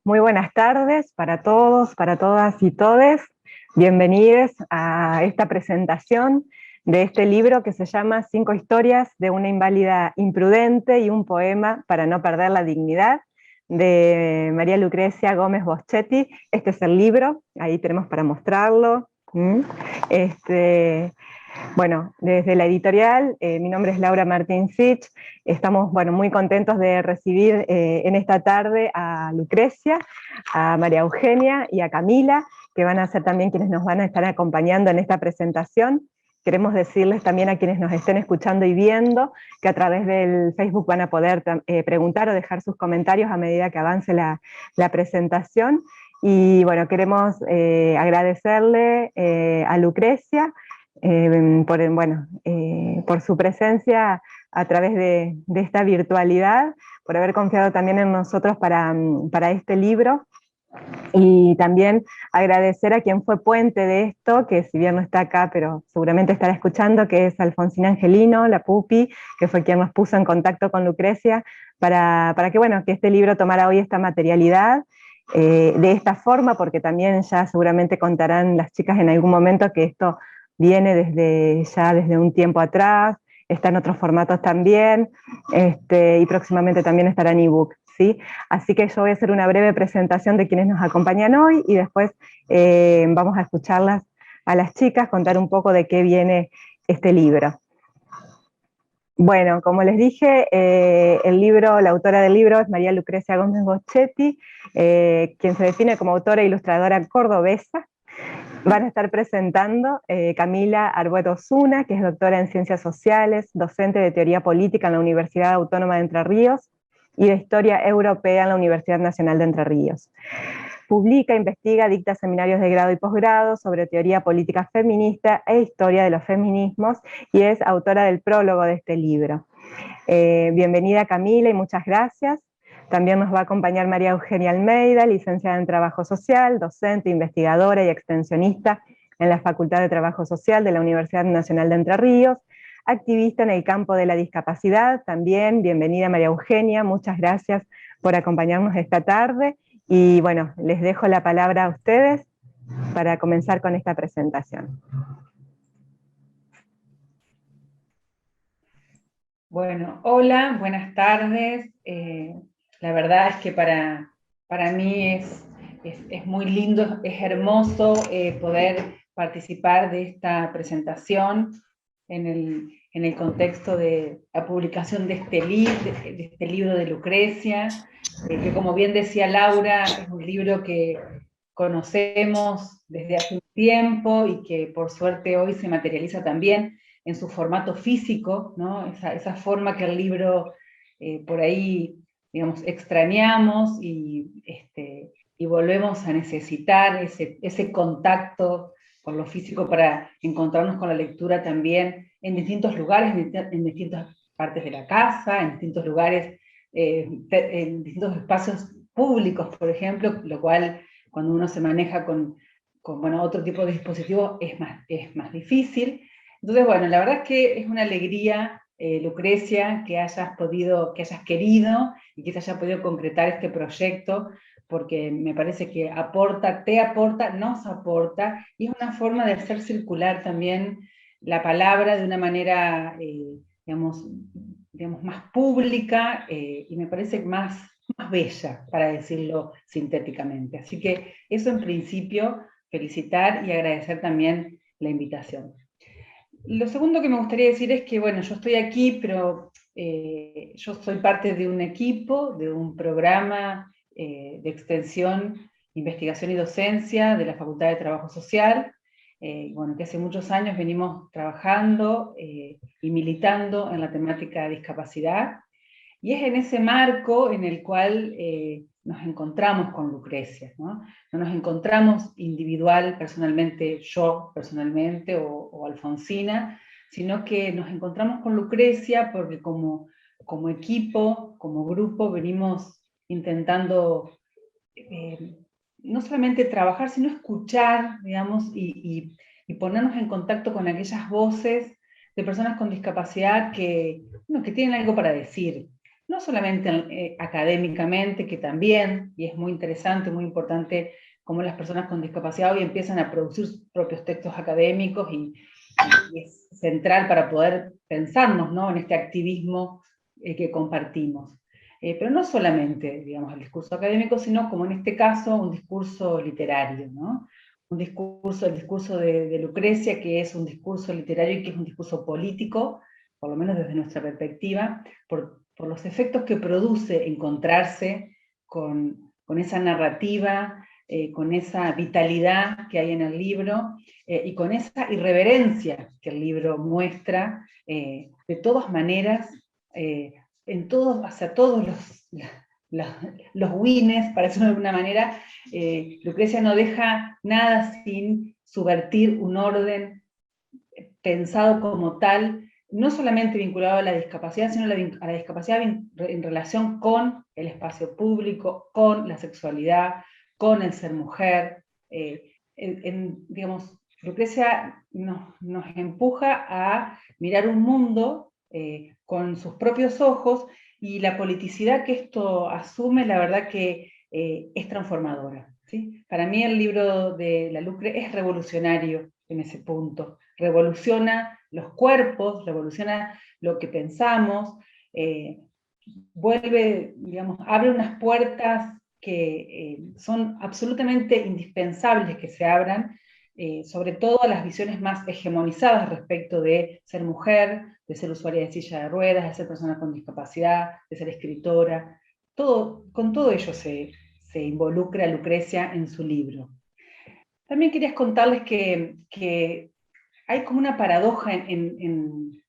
Muy buenas tardes para todos, para todas y todes. Bienvenidos a esta presentación de este libro que se llama 5 historias de una inválida imprudente y un poema para no perder la dignidad, de María Lucrecia Gómez Boschetti. Este es el libro, ahí tenemos para mostrarlo. Bueno, desde la editorial, mi nombre es Laura Martín Sitch, estamos muy contentos de recibir en esta tarde a Lucrecia, a María Eugenia y a Camila, que van a ser también quienes nos van a estar acompañando en esta presentación. Queremos decirles también a quienes nos estén escuchando y viendo que a través del Facebook van a poder preguntar o dejar sus comentarios a medida que avance la presentación. Y bueno, queremos agradecerle a Lucrecia por su presencia a través de esta virtualidad, por haber confiado también en nosotros para este libro, y también agradecer a quien fue puente de esto, que si bien no está acá, pero seguramente estará escuchando, que es Alfonsina Angelino, la Pupi, que fue quien nos puso en contacto con Lucrecia, para que este libro tomara hoy esta materialidad, de esta forma, porque también ya seguramente contarán las chicas en algún momento que esto viene desde un tiempo atrás, está en otros formatos también, y próximamente también estará en ebook, ¿sí? Así que yo voy a hacer una breve presentación de quienes nos acompañan hoy y después vamos a escucharlas a las chicas, contar un poco de qué viene este libro. Bueno, como les dije, la autora del libro es María Lucrecia Gómez Boschetti, quien se define como autora e ilustradora cordobesa. Van a estar presentando Camila Arbuet Osuna, que es doctora en Ciencias Sociales, docente de Teoría Política en la Universidad Autónoma de Entre Ríos y de Historia Europea en la Universidad Nacional de Entre Ríos. Publica, investiga, dicta seminarios de grado y posgrado sobre teoría política feminista e historia de los feminismos, y es autora del prólogo de este libro. Bienvenida Camila y muchas gracias. También nos va a acompañar María Eugenia Almeida, licenciada en Trabajo Social, docente, investigadora y extensionista en la Facultad de Trabajo Social de la Universidad Nacional de Entre Ríos, activista en el campo de la discapacidad. También bienvenida María Eugenia, muchas gracias por acompañarnos esta tarde. Y bueno, les dejo la palabra a ustedes para comenzar con esta presentación. Bueno, hola, buenas tardes. La verdad es que para mí es muy lindo, es hermoso poder participar de esta presentación en el contexto de la publicación de este libro de Lucrecia, que como bien decía Laura, es un libro que conocemos desde hace un tiempo y que por suerte hoy se materializa también en su formato físico, ¿no? Esa forma que el libro por ahí, digamos, extrañamos y volvemos a necesitar ese contacto con lo físico para encontrarnos con la lectura también en distintos lugares, en distintas partes de la casa, en distintos lugares, en distintos espacios públicos, por ejemplo, lo cual cuando uno se maneja con otro tipo de dispositivos es más difícil. Entonces, bueno, la verdad es que es una alegría, Lucrecia, que hayas querido y que se haya podido concretar este proyecto, porque me parece que te aporta, nos aporta, y es una forma de hacer circular también la palabra de una manera, digamos, más pública, y me parece más bella, para decirlo sintéticamente. Así que eso en principio, felicitar y agradecer también la invitación. Lo segundo que me gustaría decir es que, bueno, yo estoy aquí, pero yo soy parte de un equipo, de un programa de extensión, investigación y docencia de la Facultad de Trabajo Social, bueno, que hace muchos años venimos trabajando y militando en la temática de discapacidad, y es en ese marco en el cual nos encontramos con Lucrecia, ¿no? No nos encontramos personalmente, yo personalmente o Alfonsina, sino que nos encontramos con Lucrecia porque como equipo, como grupo, venimos intentando no solamente trabajar, sino escuchar, digamos, y ponernos en contacto con aquellas voces de personas con discapacidad que tienen algo para decir. no solamente académicamente, que también, y es muy interesante, muy importante, cómo las personas con discapacidad hoy empiezan a producir sus propios textos académicos, y es central para poder pensarnos, ¿no?, en este activismo que compartimos. Pero no solamente, digamos, el discurso académico, sino, como en este caso, un discurso literario, ¿no? El discurso de Lucrecia, que es un discurso literario y que es un discurso político, por lo menos desde nuestra perspectiva, por los efectos que produce encontrarse con esa narrativa, con esa vitalidad que hay en el libro, y con esa irreverencia que el libro muestra, de todas maneras, hacia todos los wines, para decirlo de alguna manera. Lucrecia no deja nada sin subvertir un orden pensado como tal, no solamente vinculado a la discapacidad, sino a la discapacidad en relación con el espacio público, con la sexualidad, con el ser mujer. Digamos, Lucrecia nos empuja a mirar un mundo con sus propios ojos, y la politicidad que esto asume, la verdad que es transformadora, ¿sí? Para mí el libro de la Lucre es revolucionario en ese punto. Revoluciona los cuerpos, revoluciona lo que pensamos, digamos, abre unas puertas que son absolutamente indispensables que se abran, sobre todo a las visiones más hegemonizadas respecto de ser mujer, de ser usuaria de silla de ruedas, de ser persona con discapacidad, de ser escritora. Con todo ello se involucra Lucrecia en su libro. También quería contarles que hay como una paradoja en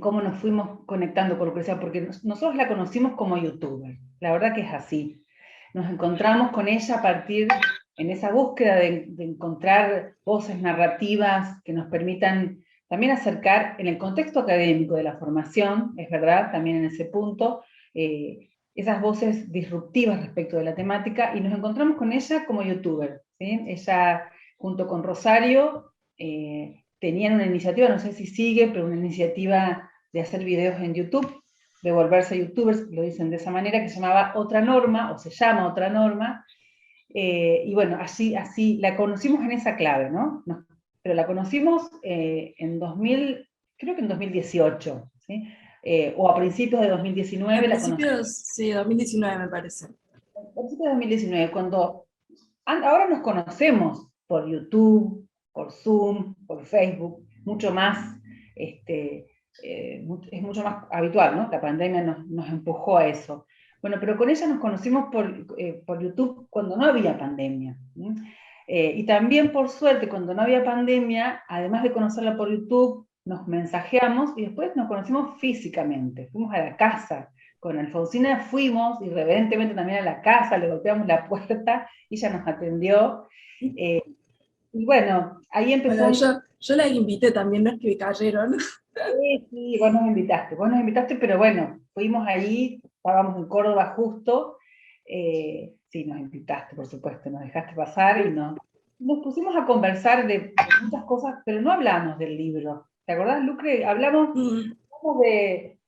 cómo nos fuimos conectando con Lucrecia, porque nosotros la conocimos como youtuber, la verdad que es así. Nos encontramos con ella a partir, en esa búsqueda de encontrar voces narrativas que nos permitan también acercar, en el contexto académico de la formación, es verdad, también en ese punto, esas voces disruptivas respecto de la temática, y nos encontramos con ella como youtuber, ¿sí? Ella, junto con Rosario, tenían una iniciativa, no sé si sigue, pero una iniciativa de hacer videos en YouTube, de volverse youtubers, lo dicen de esa manera, que se llamaba Otra Norma, o se llama Otra Norma, y bueno, así la conocimos en esa clave, ¿no? Pero la conocimos en 2000, creo que en 2018, ¿sí? O a principios de 2019 A la conocimos. principios, sí, 2019 me parece. A principios de 2019, cuando ahora nos conocemos por YouTube, por Zoom, por Facebook, mucho más, es mucho más habitual, ¿no? La pandemia nos empujó a eso. Bueno, pero con ella nos conocimos por YouTube cuando no había pandemia, ¿sí? Y también, por suerte, cuando no había pandemia, además de conocerla por YouTube, nos mensajeamos y después nos conocimos físicamente. Fuimos a la casa. Con Alfonsina fuimos irreverentemente también a la casa, le golpeamos la puerta y ella nos atendió. Y bueno, ahí empezó. Bueno, yo la invité también, no es que cayeron. Sí, vos nos invitaste, pero bueno, fuimos ahí, estábamos en Córdoba justo. Sí, nos invitaste, por supuesto, nos dejaste pasar y nos pusimos a conversar de muchas cosas, pero no hablamos del libro. ¿Te acordás, Lucre? Hablamos de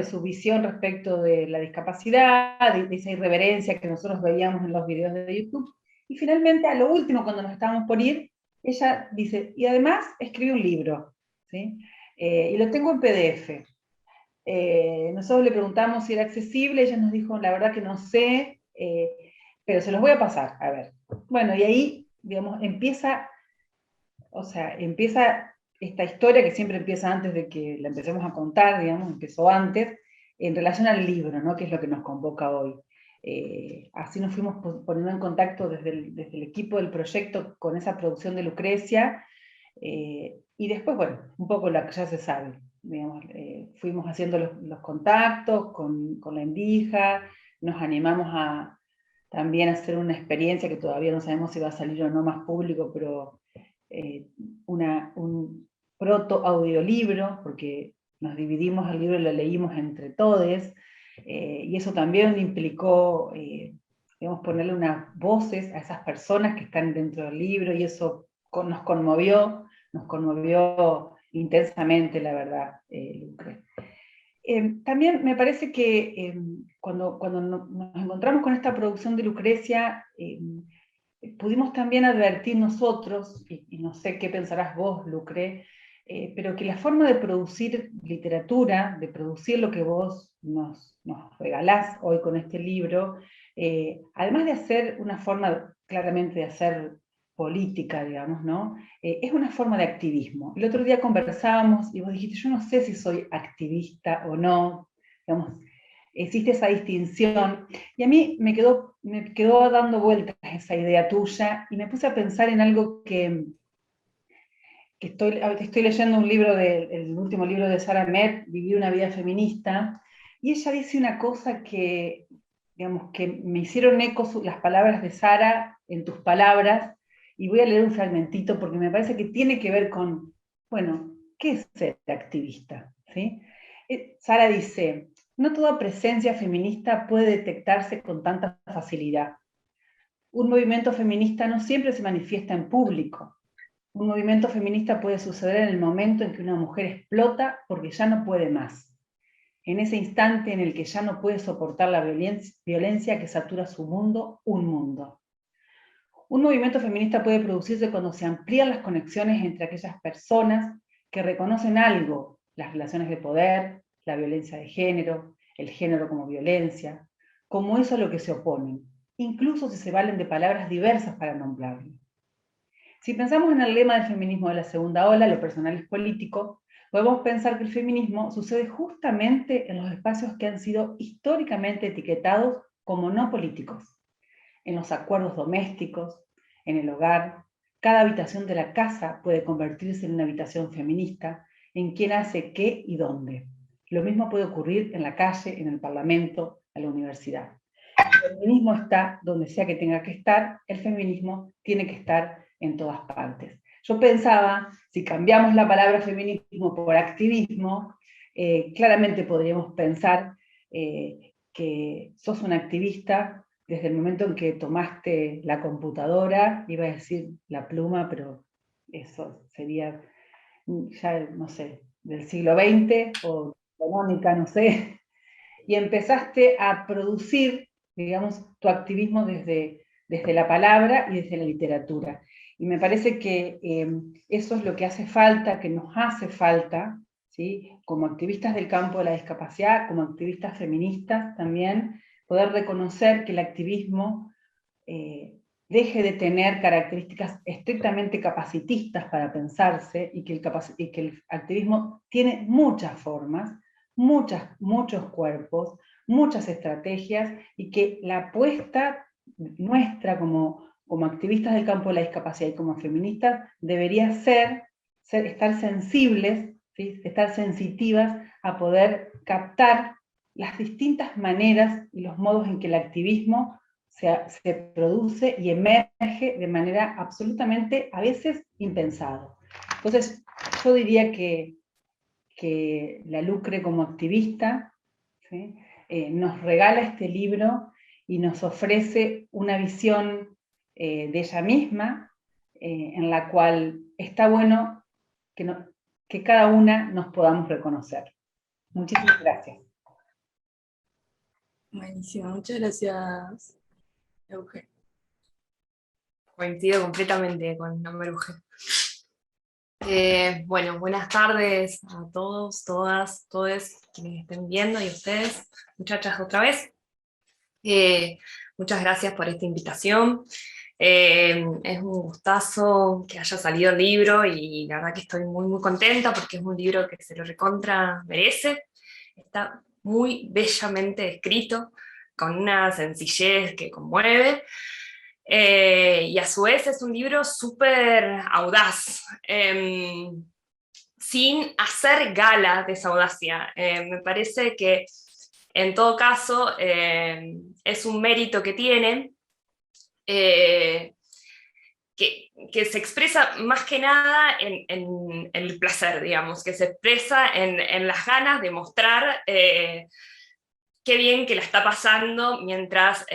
su visión respecto de la discapacidad, de esa irreverencia que nosotros veíamos en los videos de YouTube. Y finalmente, a lo último, cuando nos estábamos por ir, ella dice, y además escribe un libro, ¿sí? Y lo tengo en PDF. Nosotros le preguntamos si era accesible, ella nos dijo, la verdad que no sé, pero se los voy a pasar, a ver. Bueno, y ahí, digamos, empieza esta historia que siempre empieza antes de que la empecemos a contar, digamos, empezó antes, en relación al libro, ¿no? Que es lo que nos convoca hoy. Así nos fuimos poniendo en contacto desde el equipo del proyecto con esa producción de Lucrecia, y después, bueno, un poco la que ya se sabe, digamos, fuimos haciendo los contactos con la Endija, nos animamos también a hacer una experiencia que todavía no sabemos si va a salir o no más público, pero un proto-audiolibro, porque nos dividimos el libro y lo leímos entre todos, y eso también implicó, digamos, ponerle unas voces a esas personas que están dentro del libro, y eso nos conmovió intensamente, la verdad, Lucre. También me parece que cuando nos encontramos con esta producción de Lucrecia, pudimos también advertir nosotros, y no sé qué pensarás vos, Lucre, pero que la forma de producir literatura, de producir lo que vos nos regalás hoy con este libro, además de hacer una forma claramente de hacer política, digamos, ¿no? Es una forma de activismo. El otro día conversábamos y vos dijiste, yo no sé si soy activista o no, digamos, existe esa distinción, y a mí me quedó dando vueltas esa idea tuya, y me puse a pensar en algo que estoy leyendo un libro, el último libro de Sara Met, Vivir una vida feminista, y ella dice una cosa que, digamos, que me hicieron eco las palabras de Sara en tus palabras, y voy a leer un fragmentito porque me parece que tiene que ver con, bueno, ¿qué es ser activista? ¿Sí? Sara dice, no toda presencia feminista puede detectarse con tanta facilidad. Un movimiento feminista no siempre se manifiesta en público. Un movimiento feminista puede suceder en el momento en que una mujer explota porque ya no puede más. En ese instante en el que ya no puede soportar la violencia que satura su mundo, un mundo. Un movimiento feminista puede producirse cuando se amplían las conexiones entre aquellas personas que reconocen algo, las relaciones de poder, la violencia de género, el género como violencia, como eso a lo que se oponen, incluso si se valen de palabras diversas para nombrarlo. Si pensamos en el lema del feminismo de la segunda ola, lo personal es político, podemos pensar que el feminismo sucede justamente en los espacios que han sido históricamente etiquetados como no políticos, en los acuerdos domésticos, en el hogar. Cada habitación de la casa puede convertirse en una habitación feminista, en quién hace qué y dónde. Lo mismo puede ocurrir en la calle, en el parlamento, en la universidad. El feminismo está donde sea que tenga que estar, el feminismo tiene que estar en todas partes. Yo pensaba, si cambiamos la palabra feminismo por activismo, claramente podríamos pensar que sos una activista desde el momento en que tomaste la computadora, iba a decir la pluma, pero eso sería, ya no sé, del siglo XX o económica, no sé, y empezaste a producir, digamos, tu activismo desde la palabra y desde la literatura. Y me parece que eso es lo que hace falta, que nos hace falta, ¿sí? Como activistas del campo de la discapacidad, como activistas feministas también, poder reconocer que el activismo deje de tener características estrictamente capacitistas para pensarse, y que el activismo tiene muchas formas, muchos cuerpos, muchas estrategias, y que la apuesta nuestra como activistas del campo de la discapacidad y como feministas debería ser estar sensibles, ¿sí? Estar sensitivas a poder captar las distintas maneras y los modos en que el activismo se produce y emerge de manera absolutamente, a veces, impensado. Entonces, yo diría que la Lucre como activista, ¿sí? Nos regala este libro y nos ofrece una visión de ella misma, en la cual está bueno que cada una nos podamos reconocer. Muchísimas gracias. Buenísimo, muchas gracias, Euge. Coincido completamente con Amber Euge. Bueno, buenas tardes a todos, todas, todes quienes estén viendo, y ustedes, muchachas, otra vez. Muchas gracias por esta invitación. Es un gustazo que haya salido el libro, y la verdad que estoy muy, muy contenta porque es un libro que se lo recontra merece. Está muy bellamente escrito, con una sencillez que conmueve. Y a su vez es un libro súper audaz, sin hacer gala de esa audacia. Me parece que en todo caso es un mérito que tiene, que se expresa más que nada en el placer, digamos, que se expresa en las ganas de mostrar qué bien que la está pasando mientras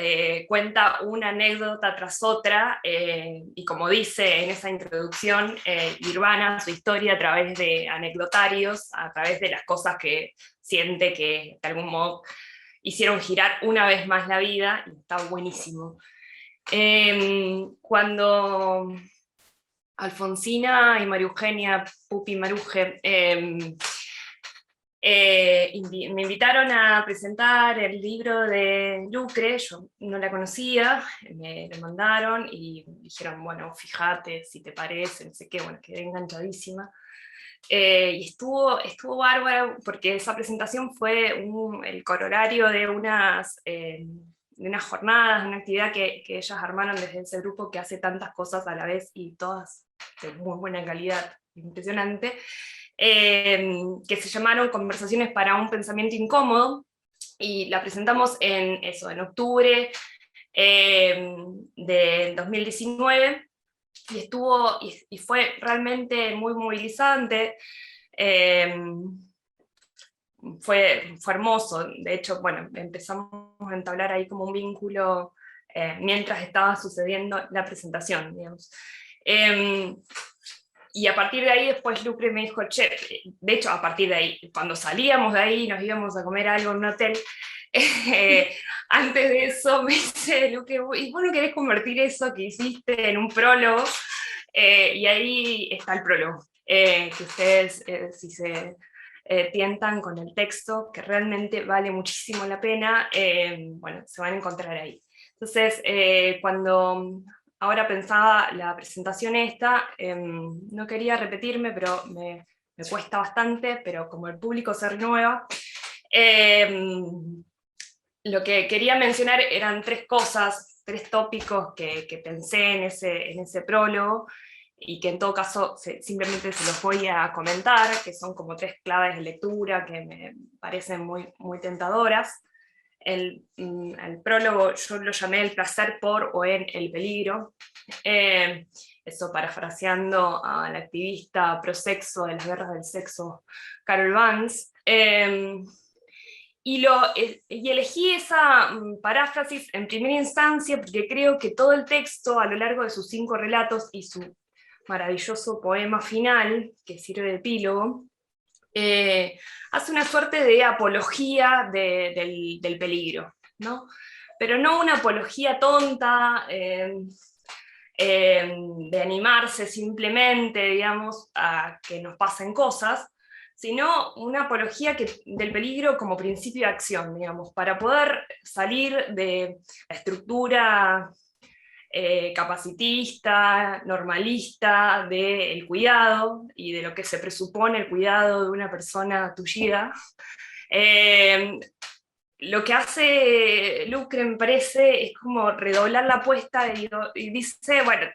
cuenta una anécdota tras otra, y como dice en esa introducción, Nirvana, su historia a través de anecdotarios, a través de las cosas que siente que de algún modo hicieron girar una vez más la vida, y está buenísimo. Cuando Alfonsina y María Eugenia, Pupi Maruje, me invitaron a presentar el libro de Lucre, yo no la conocía, me lo mandaron y dijeron, bueno, fíjate si te parece, no sé qué, bueno, quedé enganchadísima. Y estuvo bárbaro, porque esa presentación fue el corolario de unas jornadas, una actividad que ellas armaron desde ese grupo que hace tantas cosas a la vez y todas de muy buena calidad, impresionante, que se llamaron Conversaciones para un pensamiento incómodo, y la presentamos en octubre del 2019, y fue realmente muy movilizante. Fue hermoso, de hecho, bueno, empezamos a entablar ahí como un vínculo mientras estaba sucediendo la presentación, digamos. Y a partir de ahí después Lucre me dijo, che, de hecho a partir de ahí, cuando salíamos de ahí, nos íbamos a comer algo en un hotel, antes de eso me dice Lucre, ¿y vos no querés convertir eso que hiciste en un prólogo? Y ahí está el prólogo, que ustedes, si se tientan con el texto, que realmente vale muchísimo la pena, bueno, se van a encontrar ahí. Entonces, cuando ahora pensaba la presentación esta, no quería repetirme, pero me cuesta bastante, pero como el público se renueva, lo que quería mencionar eran tres cosas, tres tópicos que pensé en ese prólogo, y que en todo caso simplemente se los voy a comentar, que son como tres claves de lectura que me parecen muy, muy tentadoras. El prólogo yo lo llamé El placer por o en el peligro, eso parafraseando a la activista prosexo de las guerras del sexo, Carol Vance. Y elegí esa paráfrasis en primera instancia porque creo que todo el texto, a lo largo de sus 5 relatos y su maravilloso poema final, que sirve de epílogo, hace una suerte de apología del peligro, ¿no? Pero no una apología tonta, de animarse simplemente, digamos, a que nos pasen cosas, sino una apología del peligro como principio de acción, digamos, para poder salir de la estructura capacitista, normalista del cuidado, y de lo que se presupone el cuidado de una persona tullida. Lo que hace Lucre, me parece, es como redoblar la apuesta y dice, bueno,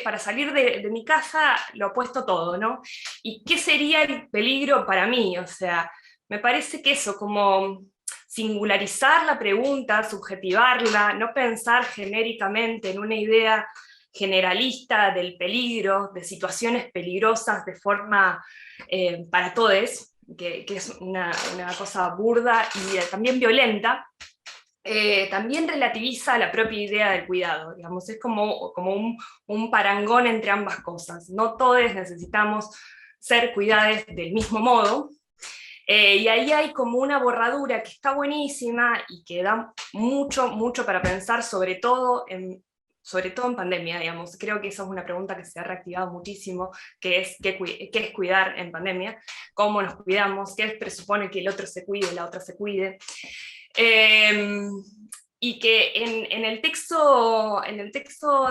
para salir de mi casa lo apuesto todo, ¿no? ¿Y qué sería el peligro para mí? O sea, me parece que eso, como singularizar la pregunta, subjetivarla, no pensar genéricamente en una idea generalista del peligro, de situaciones peligrosas de forma para todos, que es una cosa burda y también violenta, también relativiza la propia idea del cuidado, digamos, es como un parangón entre ambas cosas. No todos necesitamos ser cuidados del mismo modo, y ahí hay como una borradura que está buenísima y que da mucho, mucho para pensar, sobre todo en pandemia, digamos. Creo que esa es una pregunta que se ha reactivado muchísimo, que es ¿qué es cuidar en pandemia? ¿Cómo nos cuidamos? ¿Qué presupone que el otro se cuide, la otra se cuide? Y que en el texto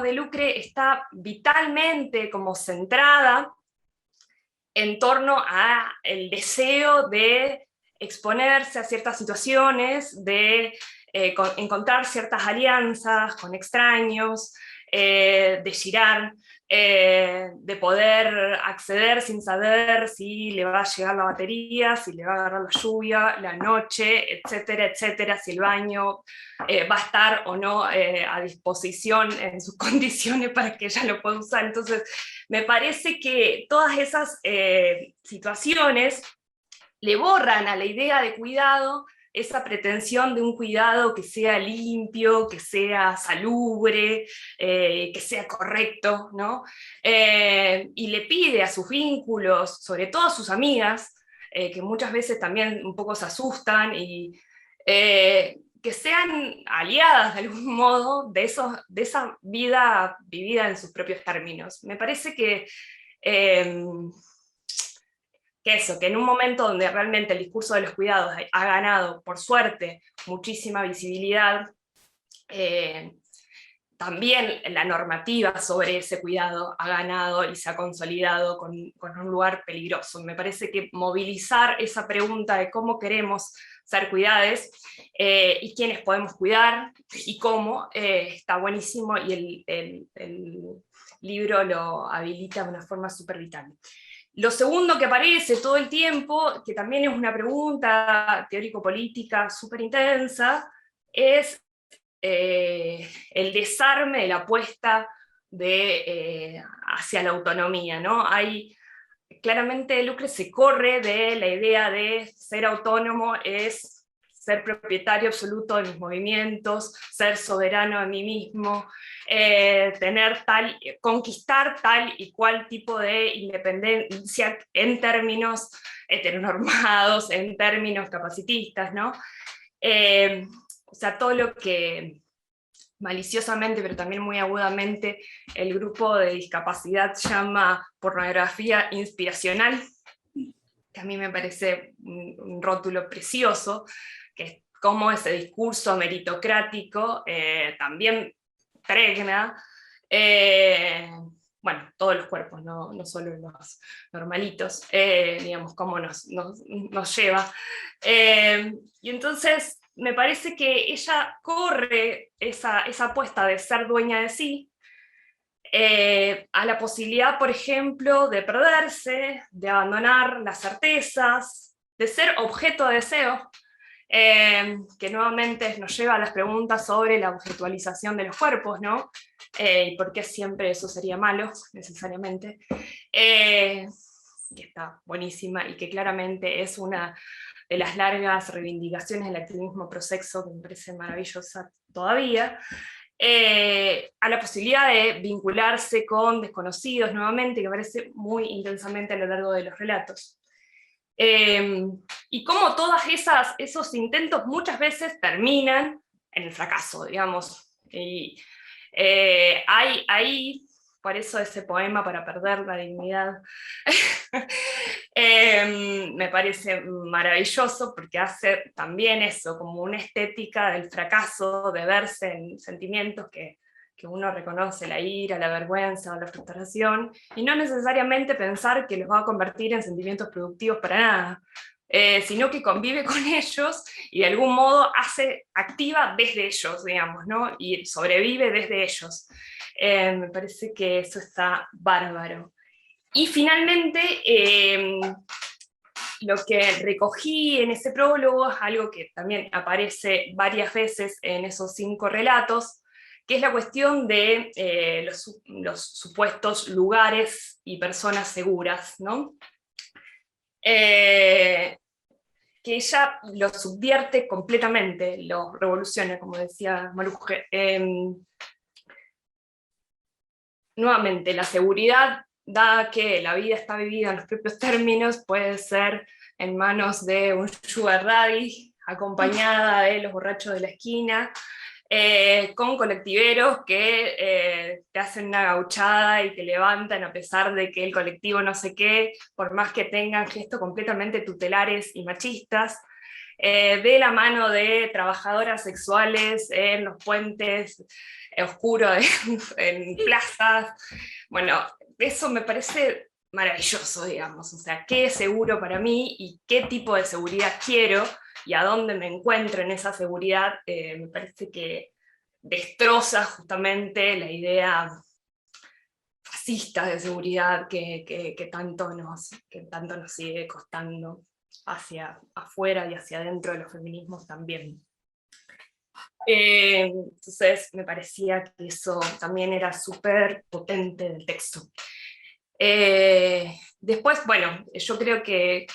de Lucre está vitalmente como centrada en torno a el deseo de exponerse a ciertas situaciones, de encontrar ciertas alianzas con extraños, de girar, de poder acceder sin saber si le va a llegar la batería, si le va a agarrar la lluvia, la noche, etcétera, etcétera, si el baño va a estar o no a disposición en sus condiciones para que ella lo pueda usar. Entonces, me parece que todas esas situaciones le borran a la idea de cuidado esa pretensión de un cuidado que sea limpio, que sea salubre, que sea correcto, ¿no? Y le pide a sus vínculos, sobre todo a sus amigas, que muchas veces también un poco se asustan, y que sean aliadas de algún modo de esa vida vivida en sus propios términos. Me parece que que en un momento donde realmente el discurso de los cuidados ha ganado, por suerte, muchísima visibilidad, también la normativa sobre ese cuidado ha ganado y se ha consolidado con un lugar peligroso. Me parece que movilizar esa pregunta de cómo queremos ser cuidados y quiénes podemos cuidar y cómo, está buenísimo, y el libro lo habilita de una forma súper vital. Lo segundo que aparece todo el tiempo, que también es una pregunta teórico-política súper intensa, es el desarme de la apuesta hacia la autonomía, ¿no? Claramente Lucre se corre de la idea de ser autónomo es ser propietario absoluto de mis movimientos, ser soberano de mí mismo, conquistar tal y cual tipo de independencia en términos heteronormados, en términos capacitistas, ¿no? O sea, todo lo que maliciosamente, pero también muy agudamente, el grupo de discapacidad llama pornografía inspiracional, que a mí me parece un rótulo precioso, que es cómo ese discurso meritocrático también pregna, bueno, todos los cuerpos, no solo los normalitos, digamos, cómo nos lleva. Y entonces me parece que ella corre esa apuesta de ser dueña de sí, a la posibilidad, por ejemplo, de perderse, de abandonar las certezas, de ser objeto de deseo, que nuevamente nos lleva a las preguntas sobre la objetualización de los cuerpos, ¿no? Y por qué siempre eso sería malo, necesariamente, que está buenísima y que claramente es una de las largas reivindicaciones del activismo prosexo, que me parece maravillosa todavía, a la posibilidad de vincularse con desconocidos nuevamente, que aparece muy intensamente a lo largo de los relatos. Y cómo todos esos intentos muchas veces terminan en el fracaso, digamos. Y hay, por eso ese poema, Para perder la dignidad, me parece maravilloso, porque hace también eso, como una estética del fracaso, de verse en sentimientos que uno reconoce, la ira, la vergüenza o la frustración, y no necesariamente pensar que los va a convertir en sentimientos productivos para nada, sino que convive con ellos y de algún modo activa desde ellos, digamos, ¿no? Y sobrevive desde ellos. Me parece que eso está bárbaro. Y finalmente, lo que recogí en ese prólogo es algo que también aparece varias veces en esos 5 relatos, que es la cuestión de los supuestos lugares y personas seguras, ¿no? Que ella lo subvierte completamente, lo revoluciona, como decía Maruje. Nuevamente, la seguridad, dada que la vida está vivida en los propios términos, puede ser en manos de un sugar daddy, acompañada de los borrachos de la esquina, con colectiveros que te hacen una gauchada y te levantan a pesar de que el colectivo no sé qué, por más que tengan gestos completamente tutelares y machistas, de la mano de trabajadoras sexuales en los puentes oscuros, en plazas. Bueno, eso me parece maravilloso, digamos, o sea, qué es seguro para mí y qué tipo de seguridad quiero y a dónde me encuentro en esa seguridad, me parece que destroza justamente la idea fascista de seguridad que tanto nos sigue costando hacia afuera y hacia adentro de los feminismos también. Entonces me parecía que eso también era súper potente del texto. Después, bueno, yo creo que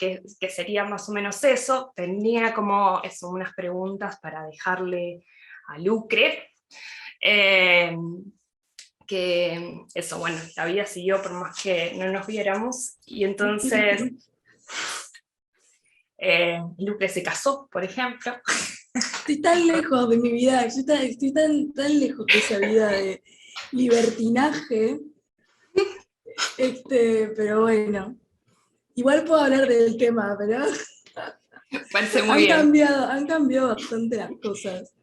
sería más o menos eso. Tenía como eso, unas preguntas para dejarle a Lucre, que eso, bueno, la vida siguió por más que no nos viéramos, y entonces Lucre se casó, por ejemplo. Estoy tan lejos de mi vida, estoy tan lejos de esa vida de libertinaje, pero bueno, igual puedo hablar del tema, pero Parece muy bien. han cambiado bastante las cosas.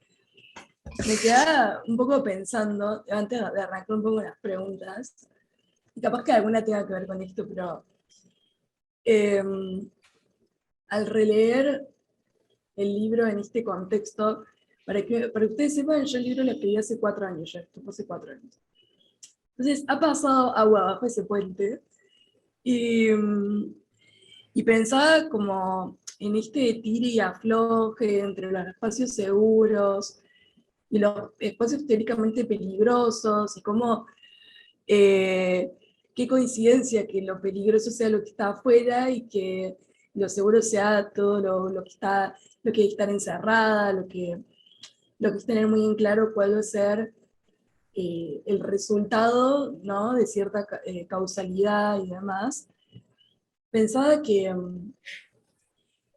Me quedaba un poco pensando, antes de arrancar un poco las preguntas, y capaz que alguna tenga que ver con esto, pero al releer el libro en este contexto, para que ustedes sepan, yo el libro lo escribí hace 4 años, ya esto fue hace 4 años. Entonces ha pasado agua abajo ese puente, y, y pensaba como en este tire y afloje entre los espacios seguros y los espacios teóricamente peligrosos, y cómo qué coincidencia que lo peligroso sea lo que está afuera y que lo seguro sea todo lo que es estar encerrada, lo que es tener muy en claro cuál va a ser el resultado, ¿no?, de cierta causalidad y demás. Pensaba que,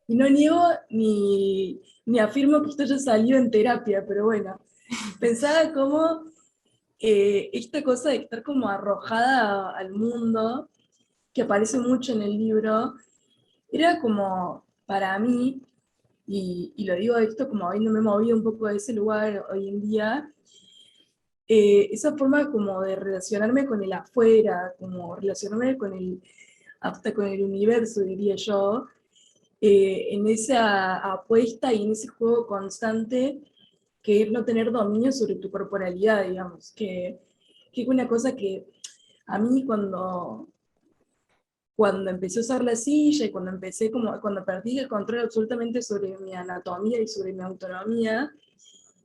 y no niego ni afirmo que esto ya salió en terapia, pero bueno, pensaba cómo esta cosa de estar como arrojada al mundo, que aparece mucho en el libro, era como, para mí, y lo digo esto como habiéndome movido un poco de ese lugar hoy en día, esa forma como de relacionarme con el afuera, como relacionarme con hasta con el universo, diría yo, en esa apuesta y en ese juego constante que es no tener dominio sobre tu corporalidad, digamos, que es una cosa que a mí cuando empecé a usar la silla y cuando perdí el control absolutamente sobre mi anatomía y sobre mi autonomía,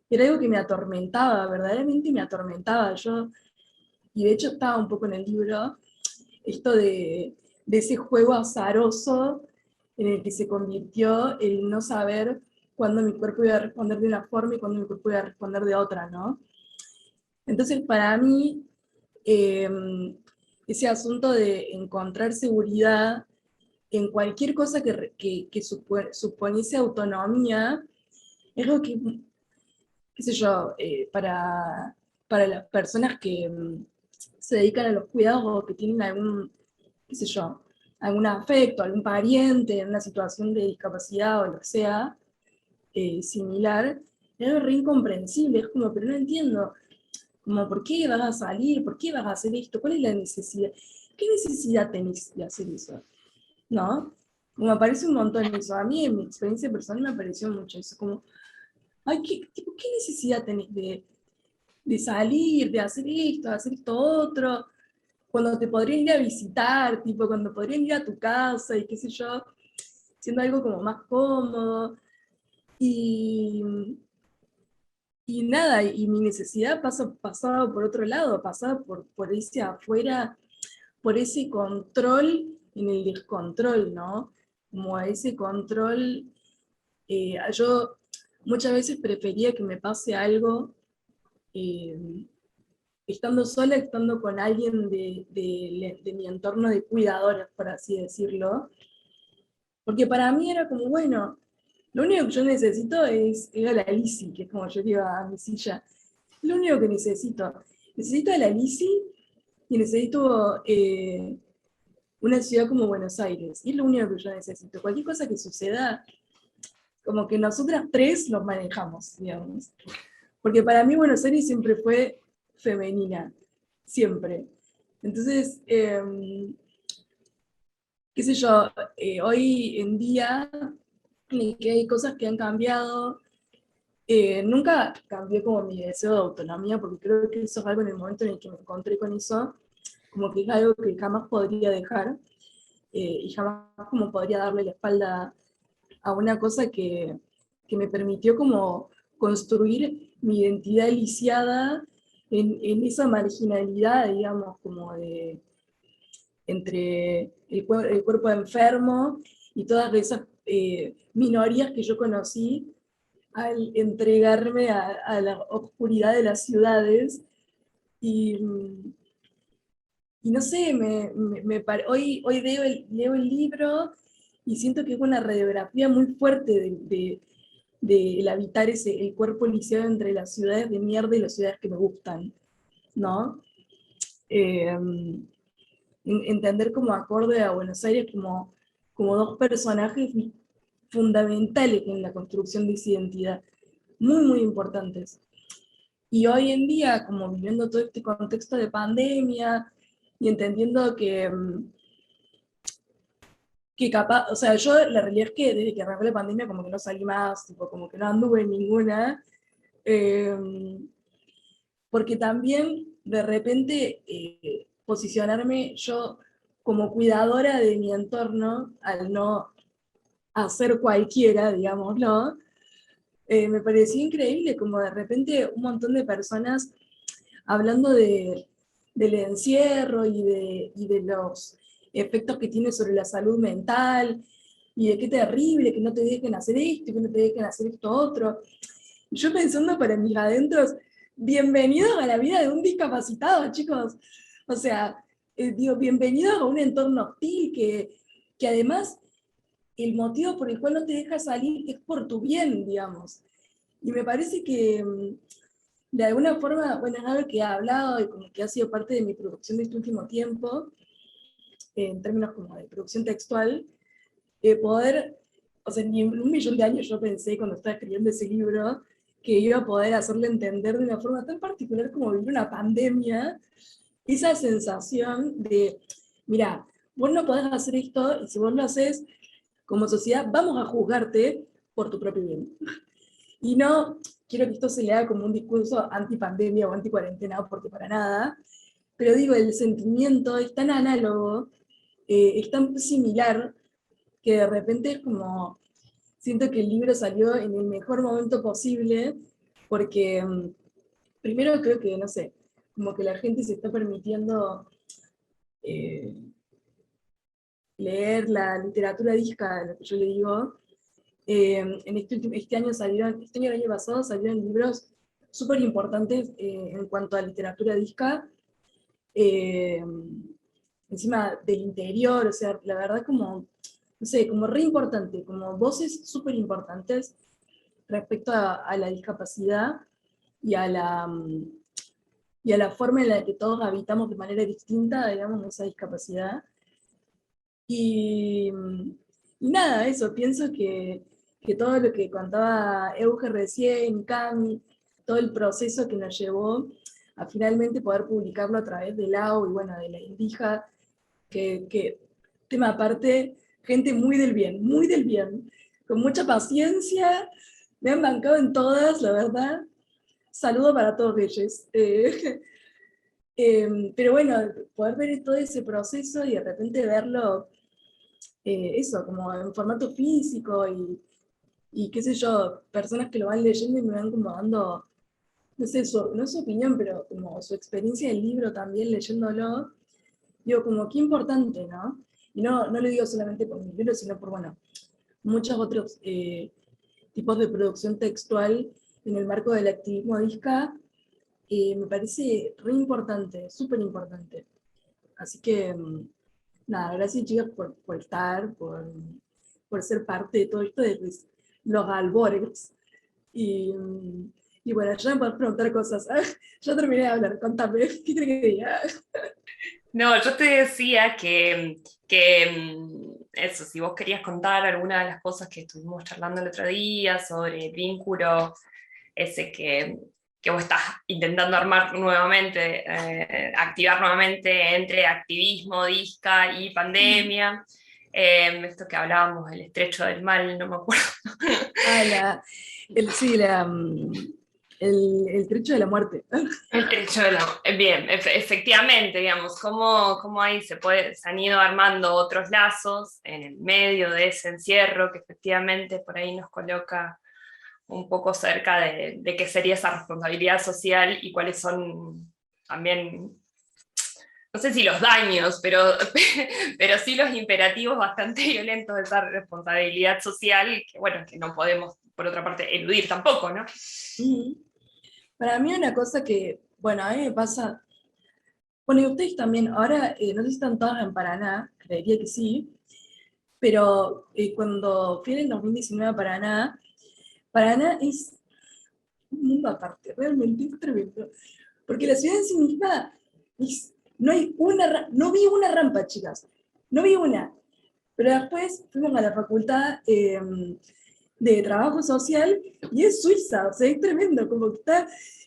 era algo que me atormentaba, verdaderamente me atormentaba. Y de hecho estaba un poco en el libro, esto de ese juego azaroso en el que se convirtió el no saber cuándo mi cuerpo iba a responder de una forma y cuándo mi cuerpo iba a responder de otra, ¿no? Entonces, para mí, eh, ese asunto de encontrar seguridad en cualquier cosa que suponiese autonomía, es algo que, qué sé yo, para las personas que se dedican a los cuidados o que tienen algún, qué sé yo, algún afecto, algún pariente en una situación de discapacidad o lo que sea, similar, es algo re incomprensible, es como, pero no entiendo, como, ¿por qué vas a salir? ¿Por qué vas a hacer esto? ¿Cuál es la necesidad? ¿Qué necesidad tenés de hacer eso? ¿No? Como aparece un montón eso. A mí, en mi experiencia personal, me apareció mucho eso. Como, ay, ¿qué necesidad tenés de salir, de hacer esto otro? Cuando te podrían ir a visitar, tipo, cuando podrían ir a tu casa y qué sé yo, siendo algo como más cómodo. Y, y nada, y mi necesidad pasaba por otro lado, pasaba por ese afuera, por ese control en el descontrol, ¿no? Como a ese control, yo muchas veces prefería que me pase algo eh, estando sola, estando con alguien de mi entorno de cuidadores, por así decirlo, porque para mí era como, bueno, lo único que yo necesito es ir a la Lisi, que es como yo digo a mi silla, lo único que necesito a la Lisi y necesito una ciudad como Buenos Aires, y es lo único que yo necesito. Cualquier cosa que suceda, como que nosotras tres los manejamos, digamos. Porque para mí Buenos Aires siempre fue femenina, siempre. Entonces, qué sé yo, hoy en día, que hay cosas que han cambiado, nunca cambié como mi deseo de autonomía, porque creo que eso es algo en el momento en el que me encontré con eso, como que es algo que jamás podría dejar, y jamás como podría darle la espalda a una cosa que me permitió como construir mi identidad lisiada en esa marginalidad, digamos, como entre el cuerpo enfermo y todas esas minorías que yo conocí al entregarme a la oscuridad de las ciudades. Y, y no sé, hoy leo el libro y siento que es una radiografía muy fuerte de el habitar el cuerpo lisiado entre las ciudades de mierda y las ciudades que me gustan, ¿no? Eh, Entender como acorde a Buenos Aires como dos personajes fundamentales en la construcción de esa identidad, muy, muy importantes. Y hoy en día, como viviendo todo este contexto de pandemia y entendiendo que capaz, o sea, yo la realidad es que desde que arrancó la pandemia como que no salí más, tipo, como que no anduve en ninguna, eh, porque también de repente posicionarme yo como cuidadora de mi entorno, al no hacer cualquiera, digámoslo, me pareció increíble como de repente un montón de personas hablando del encierro y de los efectos que tiene sobre la salud mental, y de qué terrible que no te dejen hacer esto, que no te dejen hacer esto otro. Y yo pensando para mis adentros, bienvenidos a la vida de un discapacitado, chicos. O sea, digo, bienvenidos a un entorno hostil que además el motivo por el cual no te deja salir es por tu bien, digamos. Y me parece que de alguna forma, bueno, es algo que he hablado y como que ha sido parte de mi producción de este último tiempo, en términos como de producción textual, poder, o sea, ni en un millón de años yo pensé cuando estaba escribiendo ese libro que iba a poder hacerle entender de una forma tan particular como vivir una pandemia, esa sensación de, mira, vos no podés hacer esto y si vos lo haces, como sociedad vamos a juzgarte por tu propio bien. Y no quiero que esto se lea como un discurso anti-pandemia o anti-cuarentena, porque para nada, pero digo, el sentimiento es tan análogo, es tan similar, que de repente es como, siento que el libro salió en el mejor momento posible, porque primero creo que, no sé, como que la gente se está permitiendo eh, leer la literatura disca, lo que yo le digo. Este año salieron, este año el año pasado salieron libros súper importantes en cuanto a literatura disca, eh, encima del interior, o sea, la verdad como, no sé, como re importante, como voces súper importantes respecto a la discapacidad y a y a la forma en la que todos habitamos de manera distinta, digamos, esa discapacidad. Y, y nada, eso, pienso que todo lo que contaba Euge recién, Cami, todo el proceso que nos llevó a finalmente poder publicarlo a través de Lau y bueno, de la Indija, que tema aparte, gente muy del bien, con mucha paciencia, me han bancado en todas, la verdad. Saludo para todos ellos. Pero bueno, poder ver todo ese proceso y de repente verlo eso, como en formato físico y qué sé yo, personas que lo van leyendo y me van como dando, no sé, no su opinión, pero como su experiencia del libro también leyéndolo, digo, como qué importante, ¿no? Y no lo digo solamente por mi libro, sino por, bueno, muchos otros tipos de producción textual en el marco del activismo disca, me parece re importante, súper importante. Así que, nada, gracias chicas por estar, por ser parte de todo esto de los albores. Y, y bueno, ya me puedes preguntar cosas. Ya terminé de hablar, contame, ¿qué crees que diga? No, yo te decía que eso, si vos querías contar alguna de las cosas que estuvimos charlando el otro día sobre el vínculo ese que vos estás intentando armar nuevamente, activar nuevamente entre activismo, disca y pandemia, esto que hablábamos, el estrecho del mal, no me acuerdo. Sí, el trecho de la muerte. El trecho de la... Bien, efectivamente, digamos, cómo ahí se han ido armando otros lazos en el medio de ese encierro que efectivamente por ahí nos coloca un poco cerca de qué sería esa responsabilidad social y cuáles son también no sé si los daños, pero sí los imperativos bastante violentos de esa responsabilidad social, que bueno, que no podemos, por otra parte, eludir tampoco, ¿no? Para mí una cosa que, bueno, a mí me pasa, bueno, y ustedes también, ahora no sé si están todas en Paraná, creería que sí, pero cuando fui en el 2019 a Paraná, Paraná es un mundo aparte, realmente es tremendo. Porque la ciudad en sí misma, no hay no vi una rampa, chicas, no vi una. Pero después fuimos a la facultad de trabajo social y es Suiza, o sea, es tremendo, como que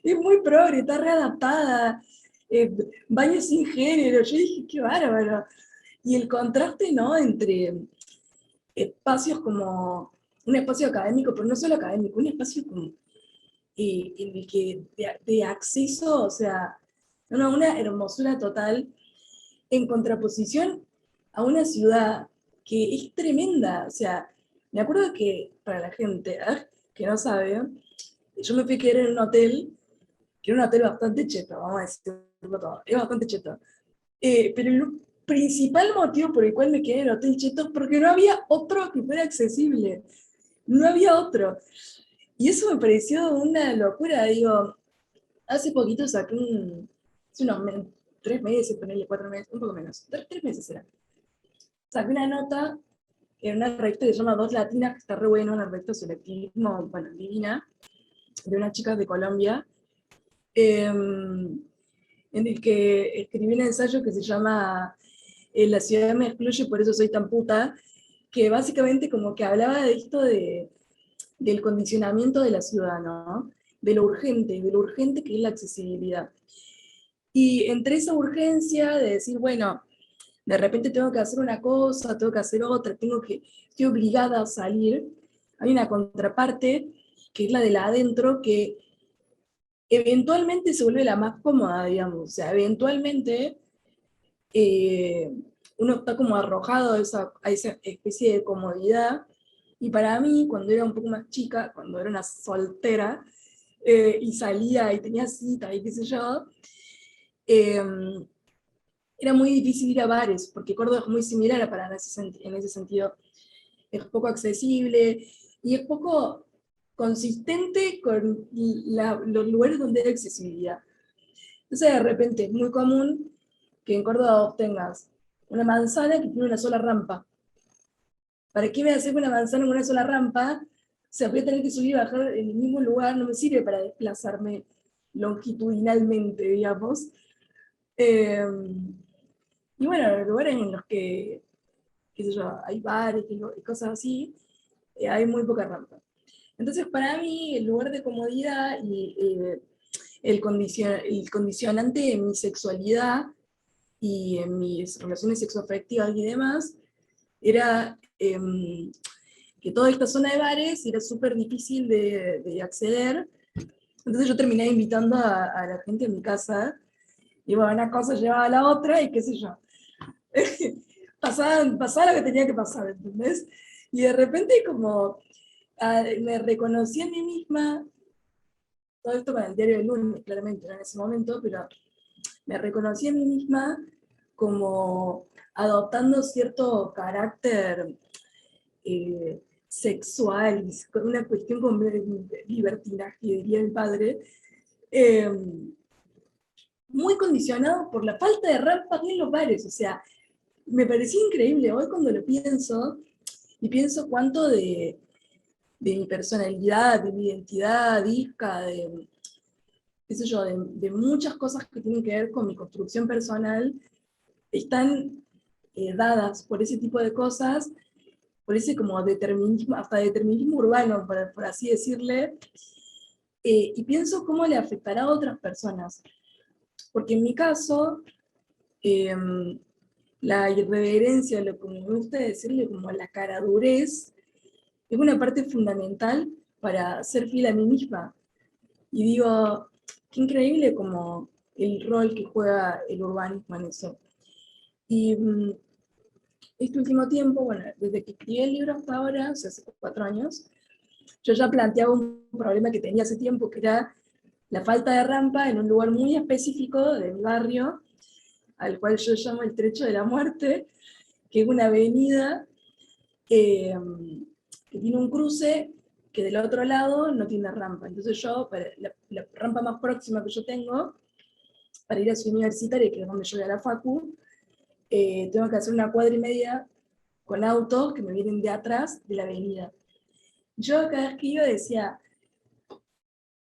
es muy progre, está readaptada, baños sin género, yo dije, qué bárbaro. Y el contraste, ¿no?, entre espacios como un espacio académico, pero no solo académico, un espacio como en el que de acceso, o sea, una hermosura total, en contraposición a una ciudad que es tremenda. O sea, me acuerdo que, para la gente que no sabe, yo me fui a quedar en un hotel, que era un hotel bastante cheto, vamos a decirlo todo, es bastante cheto. Pero el principal motivo por el cual me quedé en el hotel cheto es porque no había otro que fuera accesible. No había otro. Y eso me pareció una locura. Digo, hace poquito saqué hace unos 3 meses, ponerle 4 meses, un poco menos, 3 meses era. Saqué una nota en una revista que se llama Dos Latinas, que está re buena, una revista de selectivismo, bueno, divina, de unas chicas de Colombia, en el que escribí un ensayo que se llama La ciudad me excluye, por eso soy tan puta, que básicamente como que hablaba de esto del condicionamiento de la ciudad, ¿no? De lo urgente que es la accesibilidad. Y entre esa urgencia de decir, bueno, de repente tengo que hacer una cosa, tengo que hacer otra, estoy obligada a salir, hay una contraparte, que es la de la adentro, que eventualmente se vuelve la más cómoda, digamos. O sea, eventualmente eh, uno está como arrojado a esa especie de comodidad. Y para mí, cuando era un poco más chica, cuando era una soltera, y salía y tenía cita y qué sé yo, eh, era muy difícil ir a bares, porque Córdoba es muy similar a Paraná en ese sentido. Es poco accesible y es poco consistente con los lugares donde hay accesibilidad. Entonces, de repente, es muy común que en Córdoba obtengas una manzana que tiene una sola rampa. ¿Para qué me hacer una manzana en una sola rampa? O sea, voy a tener que subir y bajar en el mismo lugar, no me sirve para desplazarme longitudinalmente, digamos. Eh, y bueno, los lugares en los que, qué sé yo, hay bares y cosas así, hay muy poca rampa. Entonces, para mí, el lugar de comodidad y el condicionante de mi sexualidad y en mis relaciones sexoafectivas y demás, era que toda esta zona de bares era súper difícil de acceder. Entonces yo terminé invitando a la gente a mi casa, y bueno, una cosa llevaba a la otra, y qué sé yo. pasaba lo que tenía que pasar, ¿entendés? Y de repente como me reconocí a mí misma, todo esto con el diario del lunes, claramente, no en ese momento, pero me reconocí a mí misma como adoptando cierto carácter sexual, con una cuestión como libertinaje, diría el padre, eh, muy condicionado por la falta de rampas en los bares. O sea, me parecía increíble hoy cuando lo pienso, y pienso cuánto de mi personalidad, de mi identidad disca, de, qué sé yo, de muchas cosas que tienen que ver con mi construcción personal, están dadas por ese tipo de cosas, por ese como determinismo, hasta determinismo urbano, por así decirle, y pienso cómo le afectará a otras personas. Porque en mi caso, eh, la irreverencia, lo que me gusta decirle como la caradurez, es una parte fundamental para ser fiel a mí misma. Y digo, qué increíble como el rol que juega el urbanismo en eso. Y este último tiempo, bueno, desde que escribí el libro hasta ahora, o sea, hace 4 años, yo ya planteaba un problema que tenía hace tiempo, que era la falta de rampa en un lugar muy específico de mi barrio, al cual yo llamo el Trecho de la Muerte, que es una avenida que tiene un cruce que del otro lado no tiene rampa. Entonces yo, la rampa más próxima que yo tengo, para ir a Ciudad Universitaria, que es donde yo voy a la facu, tengo que hacer 1,5 cuadras con autos que me vienen de atrás de la avenida. Yo cada vez que iba decía,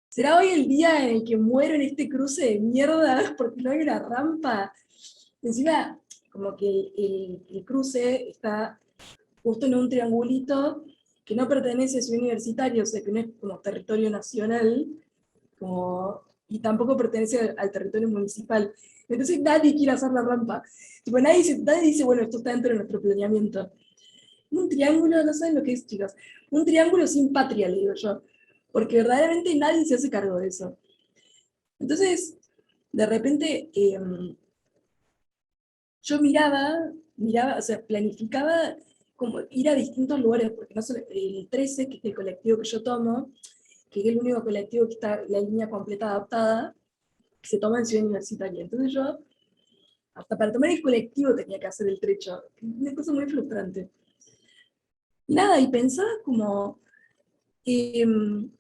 ¿será hoy el día en el que muero en este cruce de mierda porque no hay una rampa? Encima, como que el cruce está justo en un triangulito que no pertenece a Ciudad Universitaria, o sea que no es como territorio nacional, y tampoco pertenece al territorio municipal. Entonces nadie quiere hacer la rampa. Tipo, nadie dice, bueno, esto está dentro de nuestro planeamiento. Un triángulo, no saben lo que es, chicos. Un triángulo sin patria, le digo yo. Porque verdaderamente nadie se hace cargo de eso. Entonces, de repente, yo miraba, o sea, planificaba como ir a distintos lugares, porque no solo el 13, que es el colectivo que yo tomo, que es el único colectivo que está la línea completa adaptada, que se toma en Ciudad Universitaria. Entonces yo, hasta para tomar el colectivo tenía que hacer el trecho. Una cosa muy frustrante. Nada, y pensaba como, en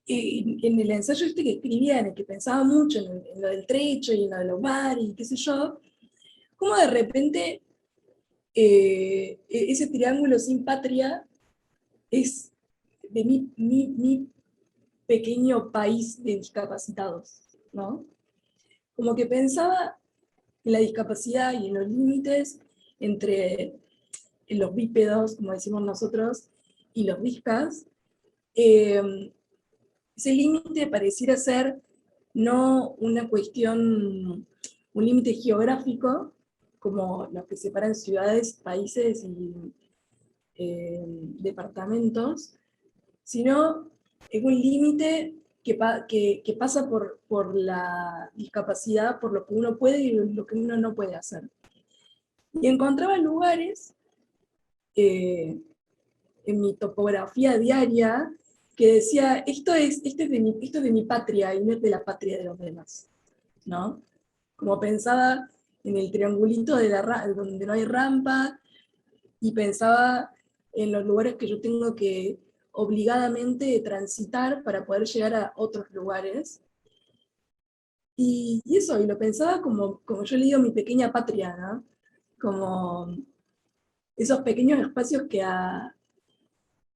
el ensayo este que escribía, en el que pensaba mucho en lo del trecho y en lo de los mares y qué sé yo, como de repente ese triángulo sin patria es de mi pequeño país de discapacitados, ¿no? Como que pensaba en la discapacidad y en los límites entre los bípedos, como decimos nosotros, y los discas. Ese límite pareciera ser no una cuestión, un límite geográfico, como los que separan ciudades, países y departamentos, sino es un límite que pasa por la discapacidad, por lo que uno puede y lo que uno no puede hacer. Y encontraba lugares en mi topografía diaria que decía, esto es de mi patria y no es de la patria de los demás, ¿no? Como pensaba en el triangulito donde no hay rampa, y pensaba en los lugares que yo tengo que obligadamente transitar para poder llegar a otros lugares. Y eso, y lo pensaba como yo le digo mi pequeña patria, ¿no? Como esos pequeños espacios que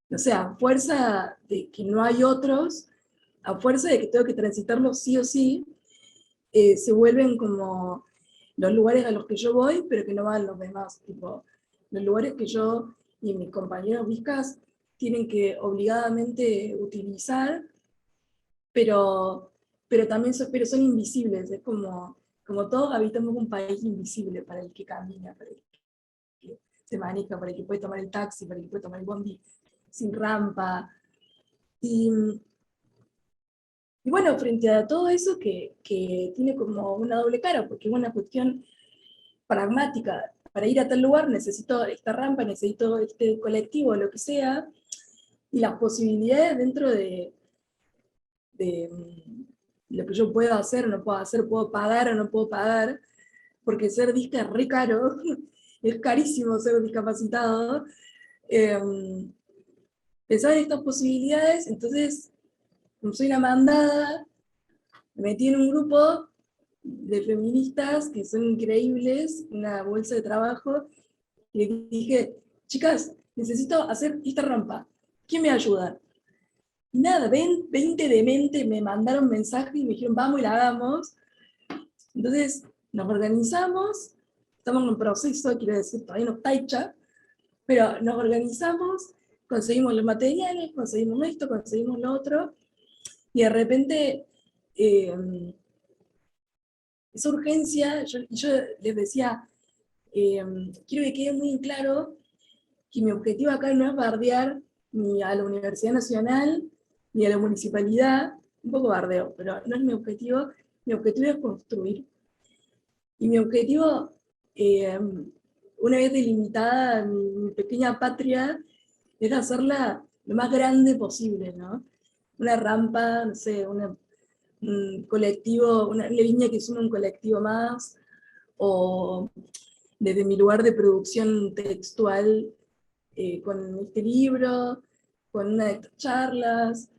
no sé, a fuerza de que no hay otros, a fuerza de que tengo que transitarlos sí o sí, se vuelven como los lugares a los que yo voy, pero que no van los demás, tipo, los lugares que yo y mis compañeros viscas tienen que obligadamente utilizar, pero también pero son invisibles, es como todos habitamos un país invisible para el que camina, para el que se maneja, para el que puede tomar el taxi, para el que puede tomar el bondi sin rampa. Y bueno, frente a todo eso que tiene como una doble cara, porque es una cuestión pragmática. Para ir a tal lugar necesito esta rampa, necesito este colectivo, lo que sea, y las posibilidades dentro de lo que yo puedo hacer o no puedo hacer, puedo pagar o no puedo pagar, porque ser disca es re caro, es carísimo ser discapacitado. Pensar en estas posibilidades, entonces, como soy una mandada, me metí en un grupo de feministas que son increíbles, una bolsa de trabajo, y les dije, chicas, necesito hacer esta rampa, ¿quién me ayuda? Y nada, 20 de mente me mandaron mensajes y me dijeron, vamos y la hagamos. Entonces nos organizamos, estamos en un proceso, quiero decir, todavía no está hecha, pero nos organizamos, conseguimos los materiales, conseguimos esto, conseguimos lo otro, y de repente esa urgencia, yo les decía, quiero que quede muy claro que mi objetivo acá no es bardear ni a la Universidad Nacional, ni a la municipalidad, un poco bardeo, pero no es mi objetivo es construir. Y mi objetivo, una vez delimitada mi pequeña patria, es hacerla lo más grande posible, ¿no? Una rampa, no sé, un colectivo, una línea que sume un colectivo más, o desde mi lugar de producción textual con este libro, con una de estas charlas.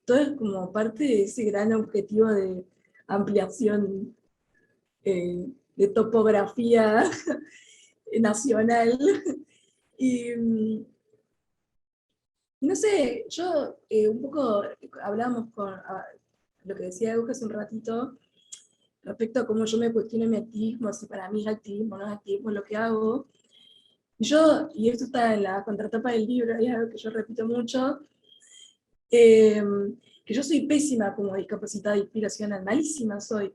Todo es como parte de ese gran objetivo de ampliación de topografía nacional. Y no sé, yo un poco hablamos con lo que decía Euge hace un ratito, respecto a cómo yo me cuestiono mi activismo, si para mí es activismo, no es activismo lo que hago. Y esto está en la contratapa del libro, y es algo que yo repito mucho, que yo soy pésima como discapacitada inspiracional, malísima soy.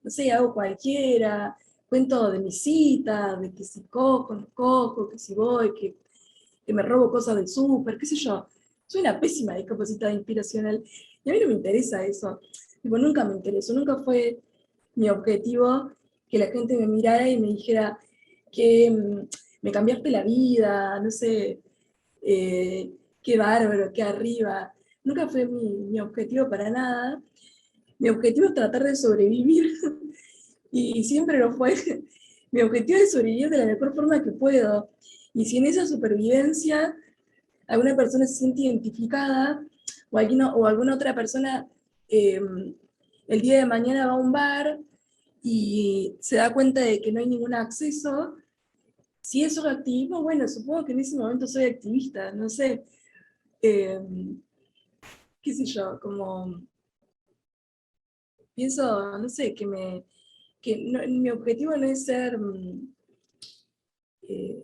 No sé, hago cualquiera, cuento de mis citas, de que si cojo, no cojo, que si voy, que me robo cosas del súper, qué sé yo. Soy una pésima discapacitada inspiracional. Y a mí no me interesa eso. Tipo, nunca me interesó, nunca fue mi objetivo que la gente me mirara y me dijera que me cambiaste la vida, no sé, qué bárbaro, qué arriba. Nunca fue mi objetivo para nada. Mi objetivo es tratar de sobrevivir y siempre lo fue. Mi objetivo es sobrevivir de la mejor forma que puedo. Y si en esa supervivencia alguna persona se siente identificada o alguna otra persona eh, el día de mañana va a un bar y se da cuenta de que no hay ningún acceso, si eso es activismo, bueno, supongo que en ese momento soy activista, no sé, eh, qué sé yo, como pienso, no sé, mi objetivo no es ser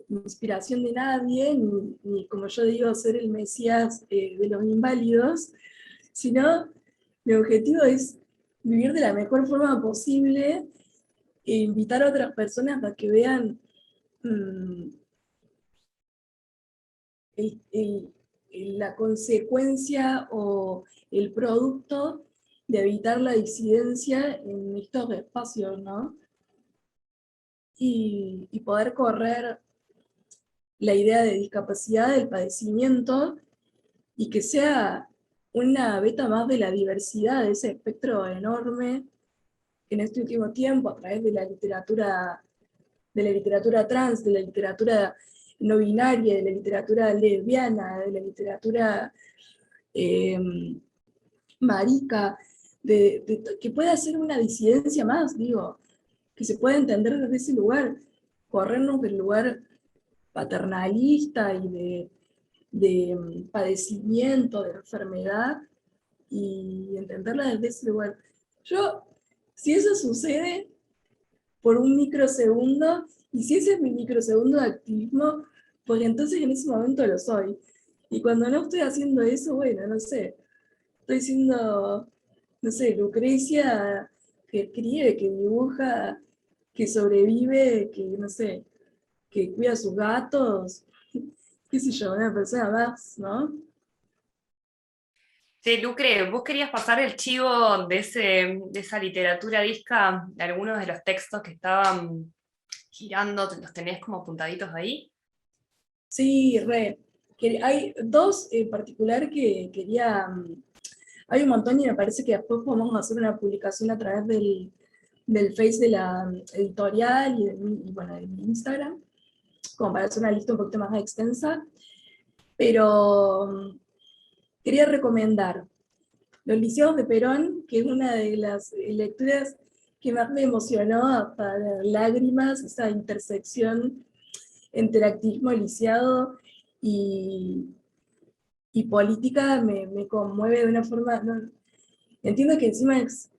inspiración de nadie, ni como yo digo, ser el Mesías de los inválidos, sino mi objetivo es vivir de la mejor forma posible e invitar a otras personas a que vean mm, la consecuencia o el producto de evitar la disidencia en estos espacios, ¿no? Y poder correr la idea de discapacidad, del padecimiento, y que sea una beta más de la diversidad, de ese espectro enorme que en este último tiempo, a través de la literatura trans, de la literatura no binaria, de la literatura lesbiana, de la literatura eh, marica, que pueda ser una disidencia más, digo, que se pueda entender desde ese lugar, corrernos del lugar paternalista y de padecimiento, de enfermedad, y entenderla desde ese lugar. Yo, si eso sucede por un microsegundo, y si ese es mi microsegundo de activismo, pues entonces en ese momento lo soy. Y cuando no estoy haciendo eso, bueno, no sé, estoy siendo, no sé, Lucrecia, que escribe, que dibuja, que sobrevive, que no sé, que cuida a sus gatos, qué sé yo, una persona más, ¿no? Sí, Lucre, vos querías pasar el chivo de esa literatura disca, de algunos de los textos que estaban girando, ¿los tenés como apuntaditos ahí? Sí, re. Hay dos en particular que quería. Hay un montón y me parece que después podemos hacer una publicación a través del Face de la editorial bueno, de mi Instagram, como para hacer una lista un poquito más extensa. Pero quería recomendar Los Lisiados de Perón, que es una de las lecturas que más me emocionó hasta las lágrimas, esa intersección entre activismo lisiado y, y política me conmueve de una forma. Entiendo que encima es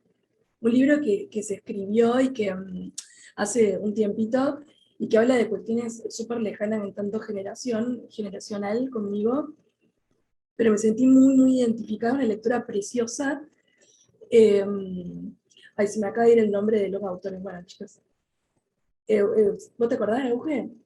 un libro que se escribió y que hace un tiempito y que habla de cuestiones súper lejanas en tanto generacional conmigo, pero me sentí muy, muy identificada, una lectura preciosa. Eh, Ay, se me acaba de ir el nombre de los autores. Bueno, chicos, ¿vos te acordás, Eugen?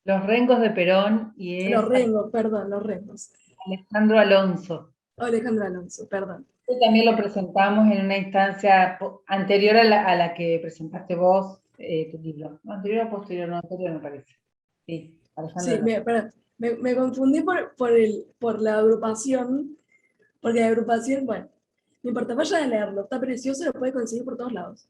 Los Rengos de Perón y Los es Rengos, perdón, Los Rengos. Alejandro Alonso. Alejandro Alonso, perdón. También lo presentamos en una instancia anterior a la que presentaste vos tu libro. No, anterior o posterior, no, anterior me parece. Sí, Alejandro Sí, Alonso. me confundí por la agrupación, porque la agrupación, bueno, No importa, vayan a leerlo, está precioso, lo puede conseguir por todos lados.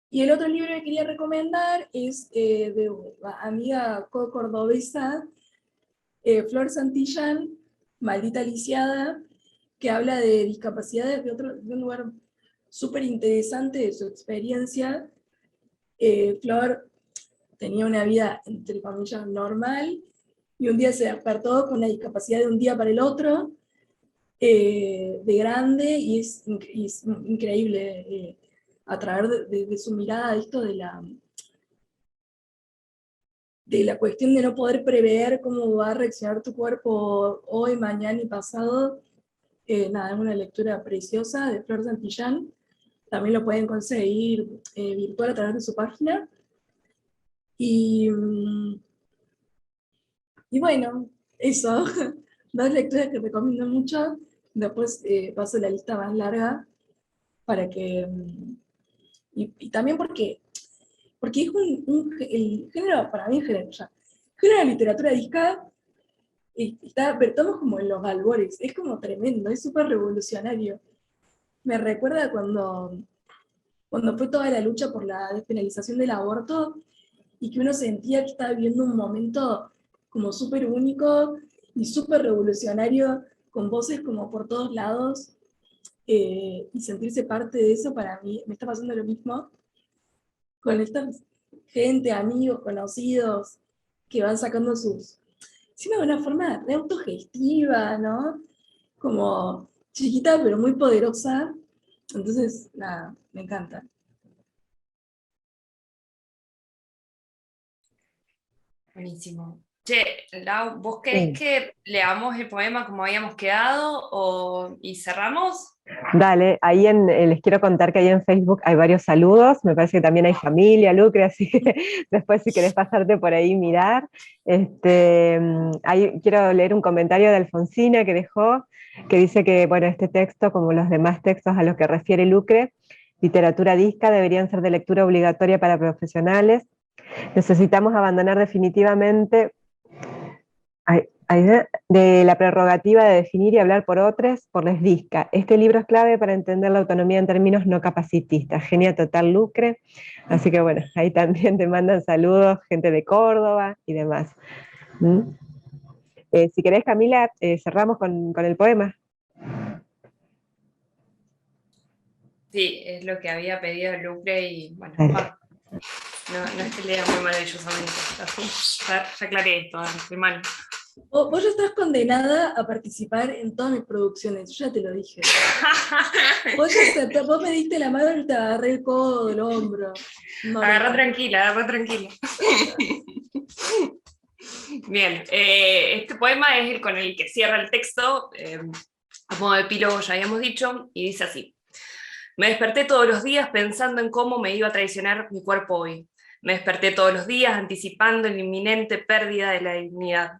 Y el otro libro que quería recomendar es de una amiga cordobesa, Flor Santillán, Maldita Lisiada, que habla de discapacidades de un lugar súper interesante de su experiencia. Flor tenía una vida, entre comillas, normal, y un día se despertó con la discapacidad de un día para el otro, de grande, y es increíble a través de su mirada esto de la cuestión de no poder prever cómo va a reaccionar tu cuerpo hoy, mañana y pasado. Nada, es una lectura preciosa de Flor Santillán. También lo pueden conseguir virtual a través de su página. Y, y bueno, eso, dos lecturas que recomiendo mucho. Después paso la lista más larga para que... y también porque es el género, para mí es género ya. Género de literatura disca, pero estamos como en los albores, es como tremendo, es súper revolucionario. Me recuerda cuando fue toda la lucha por la despenalización del aborto, y que uno sentía que estaba viviendo un momento como súper único y súper revolucionario, con voces como por todos lados, y sentirse parte de eso. Para mí me está pasando lo mismo con esta gente, amigos, conocidos, que van sacando encima de una forma de autogestiva, ¿no? Como chiquita pero muy poderosa. Entonces, nada, me encanta. Buenísimo. Che, Lau, ¿vos querés Sí. que leamos el poema como habíamos quedado y cerramos? Dale, ahí les quiero contar que ahí en Facebook hay varios saludos, me parece que también hay familia, Lucre, así que después si querés pasarte por ahí mirar. Ahí quiero leer un comentario de Alfonsina que dejó, que dice que, bueno, este texto, como los demás textos a los que refiere Lucre, literatura disca, deberían ser de lectura obligatoria para profesionales. Necesitamos abandonar definitivamente de la prerrogativa de definir y hablar por otros, por les disca. Este libro es clave para entender la autonomía en términos no capacitistas. Genia total, Lucre. Así que bueno, ahí también te mandan saludos gente de Córdoba y demás. ¿Mm? Si querés, Camila, cerramos con el poema. Sí, es lo que había pedido Lucre y bueno, no es que lea muy maravillosamente. Ya aclaré esto, estoy mal. Vos ya estás condenada a participar en todas mis producciones, yo ya te lo dije. Vos me diste la mano y te agarré el codo, el hombro. No, Agarra tranquila. Bien, este poema es el con el que cierra el texto, a modo de epílogo ya habíamos dicho, y dice así. Me desperté todos los días pensando en cómo me iba a traicionar mi cuerpo hoy. Me desperté todos los días anticipando la inminente pérdida de la dignidad.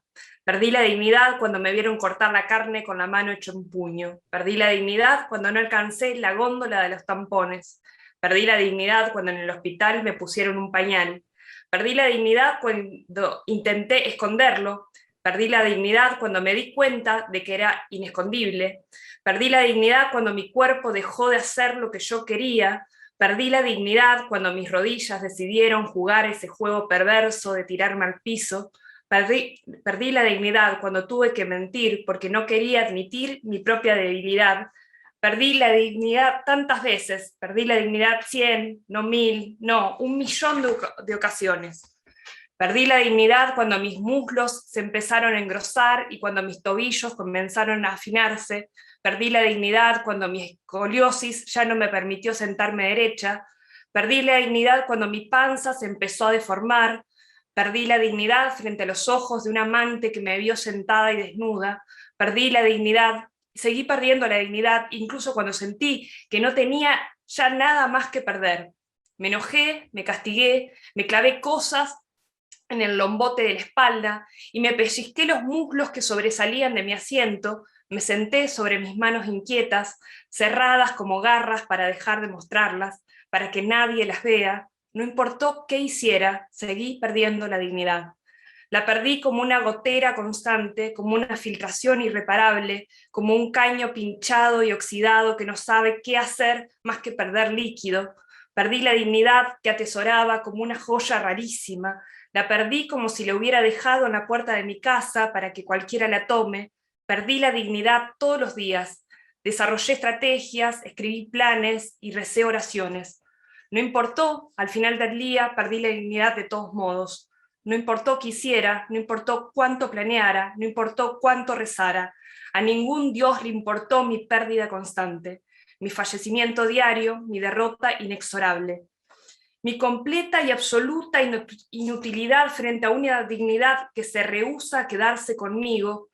Perdí la dignidad cuando me vieron cortar la carne con la mano hecha un puño. Perdí la dignidad cuando no alcancé la góndola de los tampones. Perdí la dignidad cuando en el hospital me pusieron un pañal. Perdí la dignidad cuando intenté esconderlo. Perdí la dignidad cuando me di cuenta de que era inescondible. Perdí la dignidad cuando mi cuerpo dejó de hacer lo que yo quería. Perdí la dignidad cuando mis rodillas decidieron jugar ese juego perverso de tirarme al piso. Perdí la dignidad cuando tuve que mentir porque no quería admitir mi propia debilidad. Perdí la dignidad tantas veces, perdí la dignidad 100, no 1000, no, 1.000.000 de ocasiones. Perdí la dignidad cuando mis muslos se empezaron a engrosar y cuando mis tobillos comenzaron a afinarse. Perdí la dignidad cuando mi escoliosis ya no me permitió sentarme derecha. Perdí la dignidad cuando mi panza se empezó a deformar. Perdí la dignidad frente a los ojos de un amante que me vio sentada y desnuda. Perdí la dignidad, seguí perdiendo la dignidad, incluso cuando sentí que no tenía ya nada más que perder. Me enojé, me castigué, me clavé cosas en el lombote de la espalda y me pellizqué los muslos que sobresalían de mi asiento. Me senté sobre mis manos inquietas, cerradas como garras para dejar de mostrarlas, para que nadie las vea. No importó qué hiciera, seguí perdiendo la dignidad. La perdí como una gotera constante, como una filtración irreparable, como un caño pinchado y oxidado que no sabe qué hacer más que perder líquido. Perdí la dignidad que atesoraba como una joya rarísima. La perdí como si la hubiera dejado en la puerta de mi casa para que cualquiera la tome. Perdí la dignidad todos los días. Desarrollé estrategias, escribí planes y recé oraciones. No importó, al final del día perdí la dignidad de todos modos. No importó qué hiciera, no importó cuánto planeara, no importó cuánto rezara. A ningún Dios le importó mi pérdida constante, mi fallecimiento diario, mi derrota inexorable. Mi completa y absoluta inutilidad frente a una dignidad que se rehúsa a quedarse conmigo.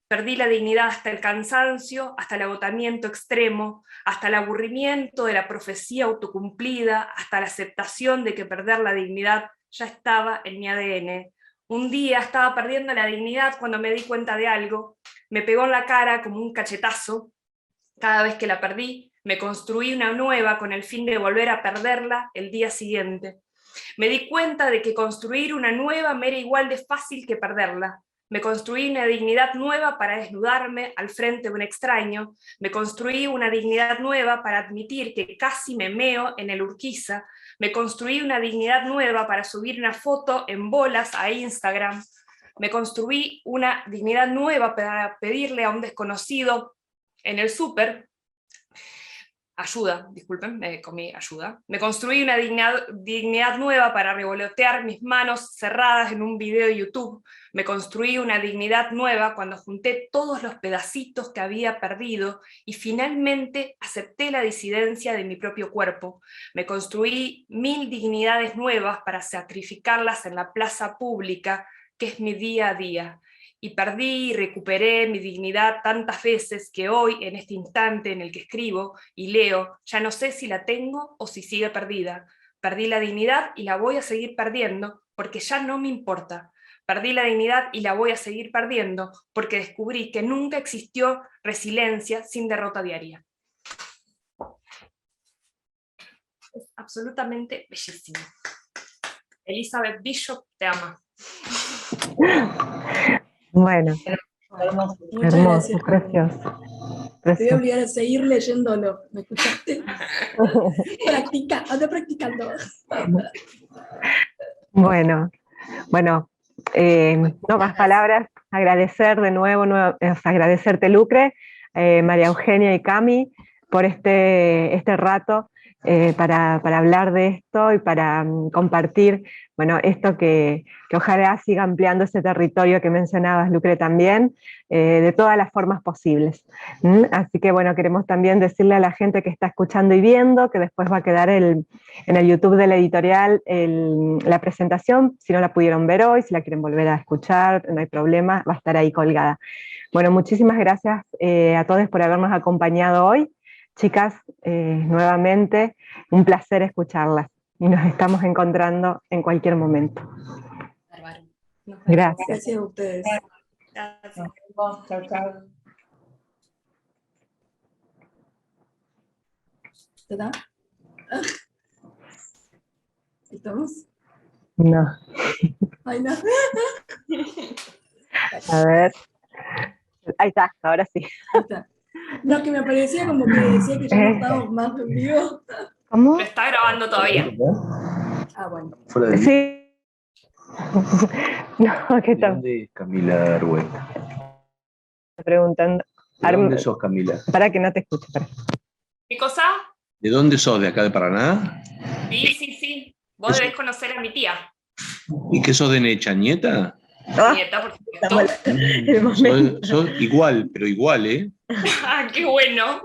Perdí la dignidad hasta el cansancio, hasta el agotamiento extremo, hasta el aburrimiento de la profecía autocumplida, hasta la aceptación de que perder la dignidad ya estaba en mi ADN. Un día estaba perdiendo la dignidad cuando me di cuenta de algo, me pegó en la cara como un cachetazo. Cada vez que la perdí, me construí una nueva con el fin de volver a perderla el día siguiente. Me di cuenta de que construir una nueva me era igual de fácil que perderla. Me construí una dignidad nueva para desnudarme al frente de un extraño. Me construí una dignidad nueva para admitir que casi me meo en el Urquiza. Me construí una dignidad nueva para subir una foto en bolas a Instagram. Me construí una dignidad nueva para pedirle a un desconocido en el súper ayuda, disculpen, me comí ayuda. Me construí una dignidad nueva para revolotear mis manos cerradas en un video de YouTube. Me construí una dignidad nueva cuando junté todos los pedacitos que había perdido y finalmente acepté la disidencia de mi propio cuerpo. Me construí 1000 dignidades nuevas para sacrificarlas en la plaza pública, que es mi día a día. Y perdí y recuperé mi dignidad tantas veces que hoy, en este instante en el que escribo y leo, ya no sé si la tengo o si sigue perdida. Perdí la dignidad y la voy a seguir perdiendo porque ya no me importa. Perdí la dignidad y la voy a seguir perdiendo porque descubrí que nunca existió resiliencia sin derrota diaria. Es absolutamente bellísimo. Elizabeth Bishop te ama. Bueno, Hermoso. Muchas hermoso, gracias. precioso. Te voy a Precioso. obligar a seguir leyéndolo. ¿Me escuchaste? Practica, anda practicando. Bueno, no más palabras, agradecer de nuevo, agradecerte Lucre, María Eugenia y Cami por este rato para hablar de esto y para compartir, bueno, esto que ojalá siga ampliando ese territorio que mencionabas, Lucre, también, de todas las formas posibles. Así que bueno, queremos también decirle a la gente que está escuchando y viendo que después va a quedar en el YouTube de la editorial la presentación, si no la pudieron ver hoy, si la quieren volver a escuchar, no hay problema, va a estar ahí colgada. Bueno, muchísimas gracias a todos por habernos acompañado hoy. Chicas, nuevamente, un placer escucharlas y nos estamos encontrando en cualquier momento. Bárbaro. Gracias. Gracias a ustedes. Gracias. Nos vemos. Chau, chau. ¿Está? ¿Estamos? No, Ay, no. a ver. Ahí está, ahora sí. Ahí está. No, que me parecía como que decía que ya no estábamos más en vivo. ¿Cómo? Lo está grabando todavía. Ah, bueno. Fuera de Sí. No, ¿qué ¿De tal? dónde es Camila Argueta? Preguntando. ¿De dónde sos, Camila? Para que no te escuche. Para. ¿Qué cosa? ¿De dónde sos? ¿De acá de Paraná? Sí, sí, sí. Vos Eso. debés conocer a mi tía. ¿Y qué sos de Necha, nieta? Nieta, por supuesto. El momento. Soy igual, pero igual, ¿eh? Ah, qué bueno.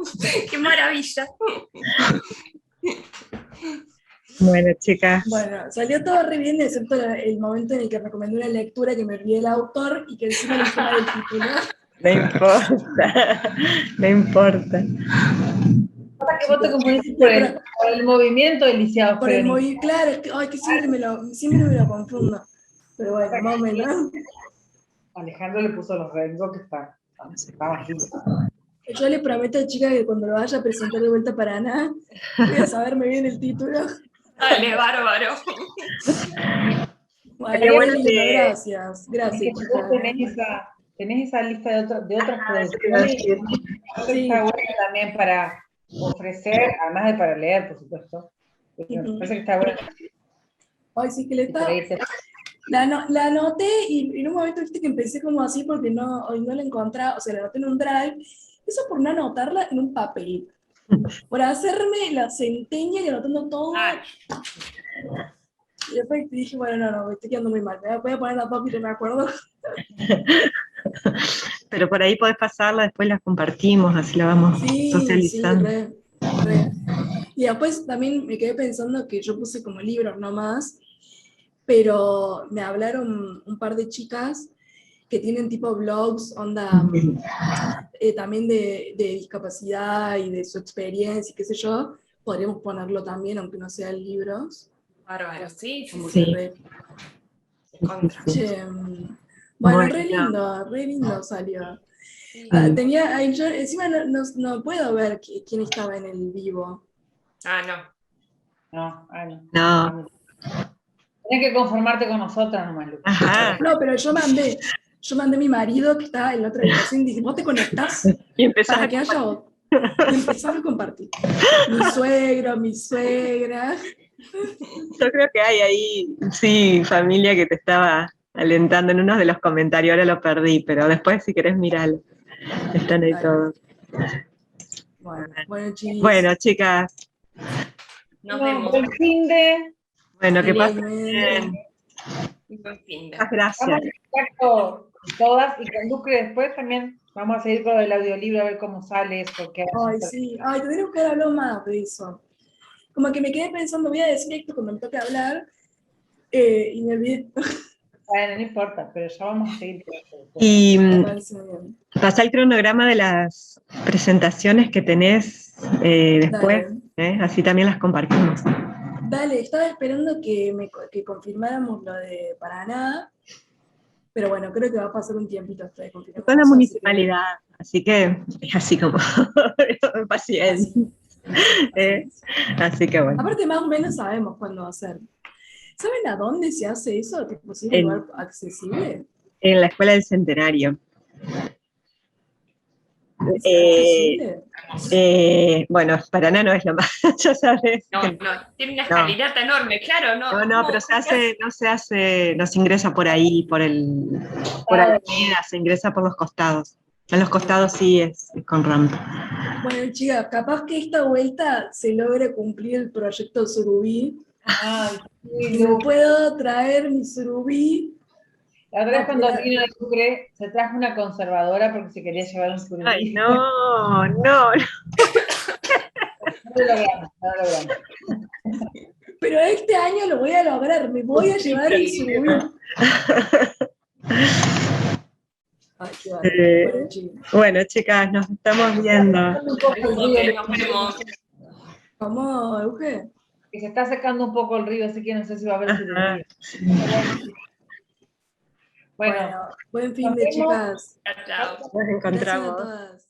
Qué maravilla. Bueno, chicas. Bueno, salió todo re bien, excepto el momento en el que recomendé una lectura que me olvidé el autor y que encima le mal el título. No importa. No importa. Pasa que vos te confundís por el movimiento del Liceo Por el Federico. movimiento, claro, es que, ay, que siempre me lo confundo. Pero bueno, más o menos. Alejandro le puso los rengos que está bajito. Yo le prometo a chica que cuando lo vaya a presentar de vuelta para Ana, voy a saberme bien el título. Dale, bárbaro. Bueno, Qué bueno qué lindo, que- gracias. Es Gracias, que vos chicas. tenés esa lista de otras eso te iba a producciones, decir. creo que Sí. está bueno también para ofrecer, además de para leer, por supuesto. Pero me Ujú. parece que está bueno. Ay, sí, que le Y por está. ahí te- La anoté y en un momento viste que empecé como así porque hoy no la encontraba, o sea, la anoté en un drive. Eso por no anotarla en un papel. Por hacerme la centeña y anotando todo. Ah, Y después dije, bueno, no, me estoy quedando muy mal. Voy a poner la copia y no me acuerdo. Pero por ahí podés pasarla, después la compartimos, así la vamos Sí, socializando. re. Y después también me quedé pensando que yo puse como libros nomás, pero me hablaron un par de chicas que tienen tipo blogs, onda, también de discapacidad y de su experiencia y qué sé yo, podríamos ponerlo también, aunque no sean libros. bárbaro, sí, sí, Como sí, que Sí. re. contra. Che, bueno, Bueno, re lindo salió. Sí. Yo encima no puedo ver quién estaba en el vivo. Ah, no. No, no. no, Tenés que conformarte con nosotros nomás, Lucas. ajá. No, pero yo mandé a mi marido que está en la otra habitación y dije, ¿vos te conectás Y empezás para a que haya otro? Y empezamos a compartir. Mi suegro, mi suegra. Yo creo que hay ahí, sí, familia que te estaba alentando en uno de los comentarios, ahora lo perdí, pero después si querés miralo, están ahí Dale. todos. Bueno, chiquis. Bueno, chicas, Nos No, vemos. buen fin de. bueno, que pasen Igualmente. bien. Y buen fin de. Muchas Estamos gracias. en contacto todas y con Lucre después también vamos a seguir con el audiolibro a ver cómo sale eso. Ay, sí. Ay, tendríamos que haber hablado más de eso. Como que me quedé pensando, voy a decir esto cuando me toque hablar, y me olvidé. Bueno, no importa, pero ya vamos a seguir. Y Me parece muy bien. pasá el cronograma de las presentaciones que tenés después, Dale. así también las compartimos. Dale, estaba esperando que confirmáramos lo de Paraná, pero bueno, creo que va a pasar un tiempito hasta que confirmemos Con la eso, así que municipalidad, así que es así como paciencia. así. Así que bueno, Aparte, más o menos sabemos cuándo va a ser. ¿Saben a dónde se hace eso? ¿Tipo, si es un en, lugar accesible? en la Escuela del Centenario. ¿Será accesible? Bueno, Paraná no es lo más, ya sabes. No, que no, tiene una no, escalinata enorme, claro, ¿no? pero no se ingresa por ahí, por Alameda, se ingresa por los costados. En los costados sí es con rampa. Bueno, chicas, capaz que esta vuelta se logre cumplir el proyecto Surubí. Ay, sí, Y me Lu. puedo traer mi surubí. La otra vez cuando vino de Lucre se trajo una conservadora porque se quería llevar un Ay, surubí. no. No lo logramos, no lo logramos. Pero este año lo voy a lograr, me voy a llevar el surubí. Ay, qué bárbaro. Bueno, chicos. Bueno, chicas, nos estamos viendo. Un poco el río, Nos vemos. ¿Cómo, Euge? que se está secando un poco el río, así que no sé si va a haber surubí. Bueno, Bueno, buen fin nos de vemos. chicas. Chao, chao. Nos Gracias a encontramos. todas.